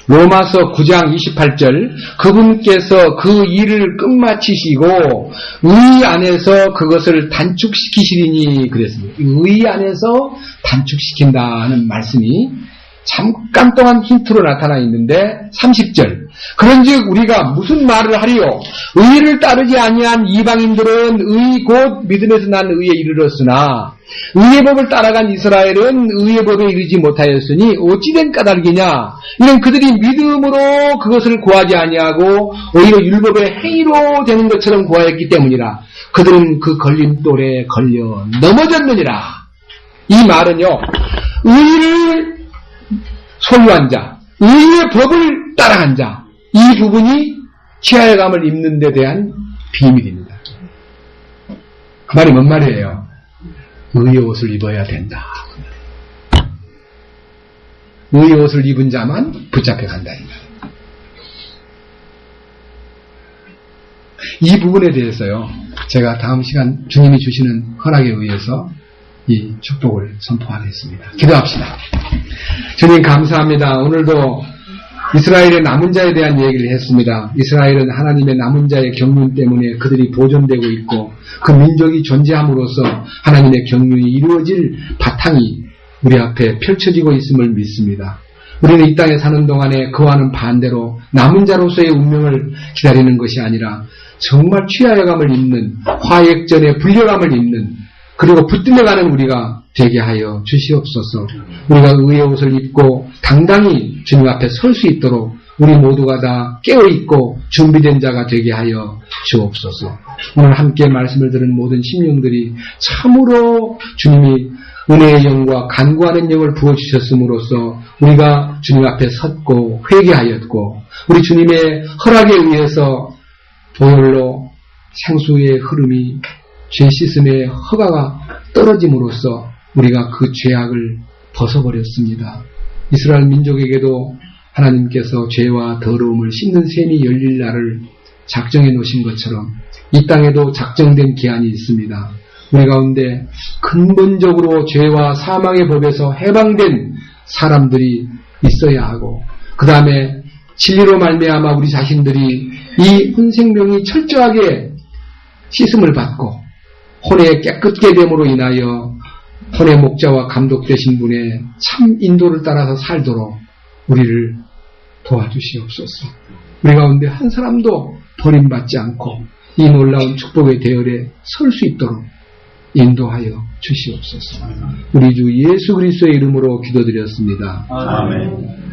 로마서 9장 28절 그분께서 그 일을 끝마치시고 의 안에서 그것을 단축시키시리니 그랬습니다. 의 안에서 단축시킨다는 말씀이 잠깐 동안 힌트로 나타나 있는데 30절 그런즉 우리가 무슨 말을 하리요 의를 따르지 아니한 이방인들은 의 곧 믿음에서 난 의에 이르렀으나 의의 법을 따라간 이스라엘은 의의 법에 이르지 못하였으니 어찌된 까닭이냐 이는 그들이 믿음으로 그것을 구하지 아니하고 오히려 율법의 행위로 되는 것처럼 구하였기 때문이라. 그들은 그 걸림돌에 걸려 넘어졌느니라. 이 말은요 의를 소유한 자, 의의 법을 따라간 자, 이 부분이 치하여감을 입는 데 대한 비밀입니다. 그 말이 뭔 말이에요? 의의 옷을 입어야 된다. 의의 옷을 입은 자만 붙잡혀 간다. 이 부분에 대해서요, 제가 다음 시간 주님이 주시는 허락에 의해서 이 축복을 선포하겠습니다. 기도합시다. 주님 감사합니다. 오늘도 이스라엘의 남은 자에 대한 얘기를 했습니다. 이스라엘은 하나님의 남은 자의 경륜 때문에 그들이 보존되고 있고 그 민족이 존재함으로써 하나님의 경륜이 이루어질 바탕이 우리 앞에 펼쳐지고 있음을 믿습니다. 우리는 이 땅에 사는 동안에 그와는 반대로 남은 자로서의 운명을 기다리는 것이 아니라 정말 취하여감을 입는 화액전에 불려감을 입는 그리고 붙들려가는 우리가 되게 하여 주시옵소서. 우리가 의의 옷을 입고 당당히 주님 앞에 설 수 있도록 우리 모두가 다 깨어있고 준비된 자가 되게 하여 주옵소서. 오늘 함께 말씀을 들은 모든 심령들이 참으로 주님이 은혜의 영과 간구하는 영을 부어주셨음으로써 우리가 주님 앞에 섰고 회개하였고 우리 주님의 허락에 의해서 보혈로 생수의 흐름이 죄 씻음의 허가가 떨어짐으로써 우리가 그 죄악을 벗어버렸습니다. 이스라엘 민족에게도 하나님께서 죄와 더러움을 씻는 셈이 열릴 날을 작정해 놓으신 것처럼 이 땅에도 작정된 기한이 있습니다. 우리 가운데 근본적으로 죄와 사망의 법에서 해방된 사람들이 있어야 하고, 그 다음에 진리로 말미암아 우리 자신들이 이 혼생명이 철저하게 씻음을 받고 혼의 깨끗게 됨으로 인하여 혼의 목자와 감독 되신 분의 참 인도를 따라서 살도록 우리를 도와주시옵소서. 우리 가운데 한 사람도 버림받지 않고 이 놀라운 축복의 대열에 설 수 있도록 인도하여 주시옵소서. 우리 주 예수 그리스도의 이름으로 기도드렸습니다. 아멘.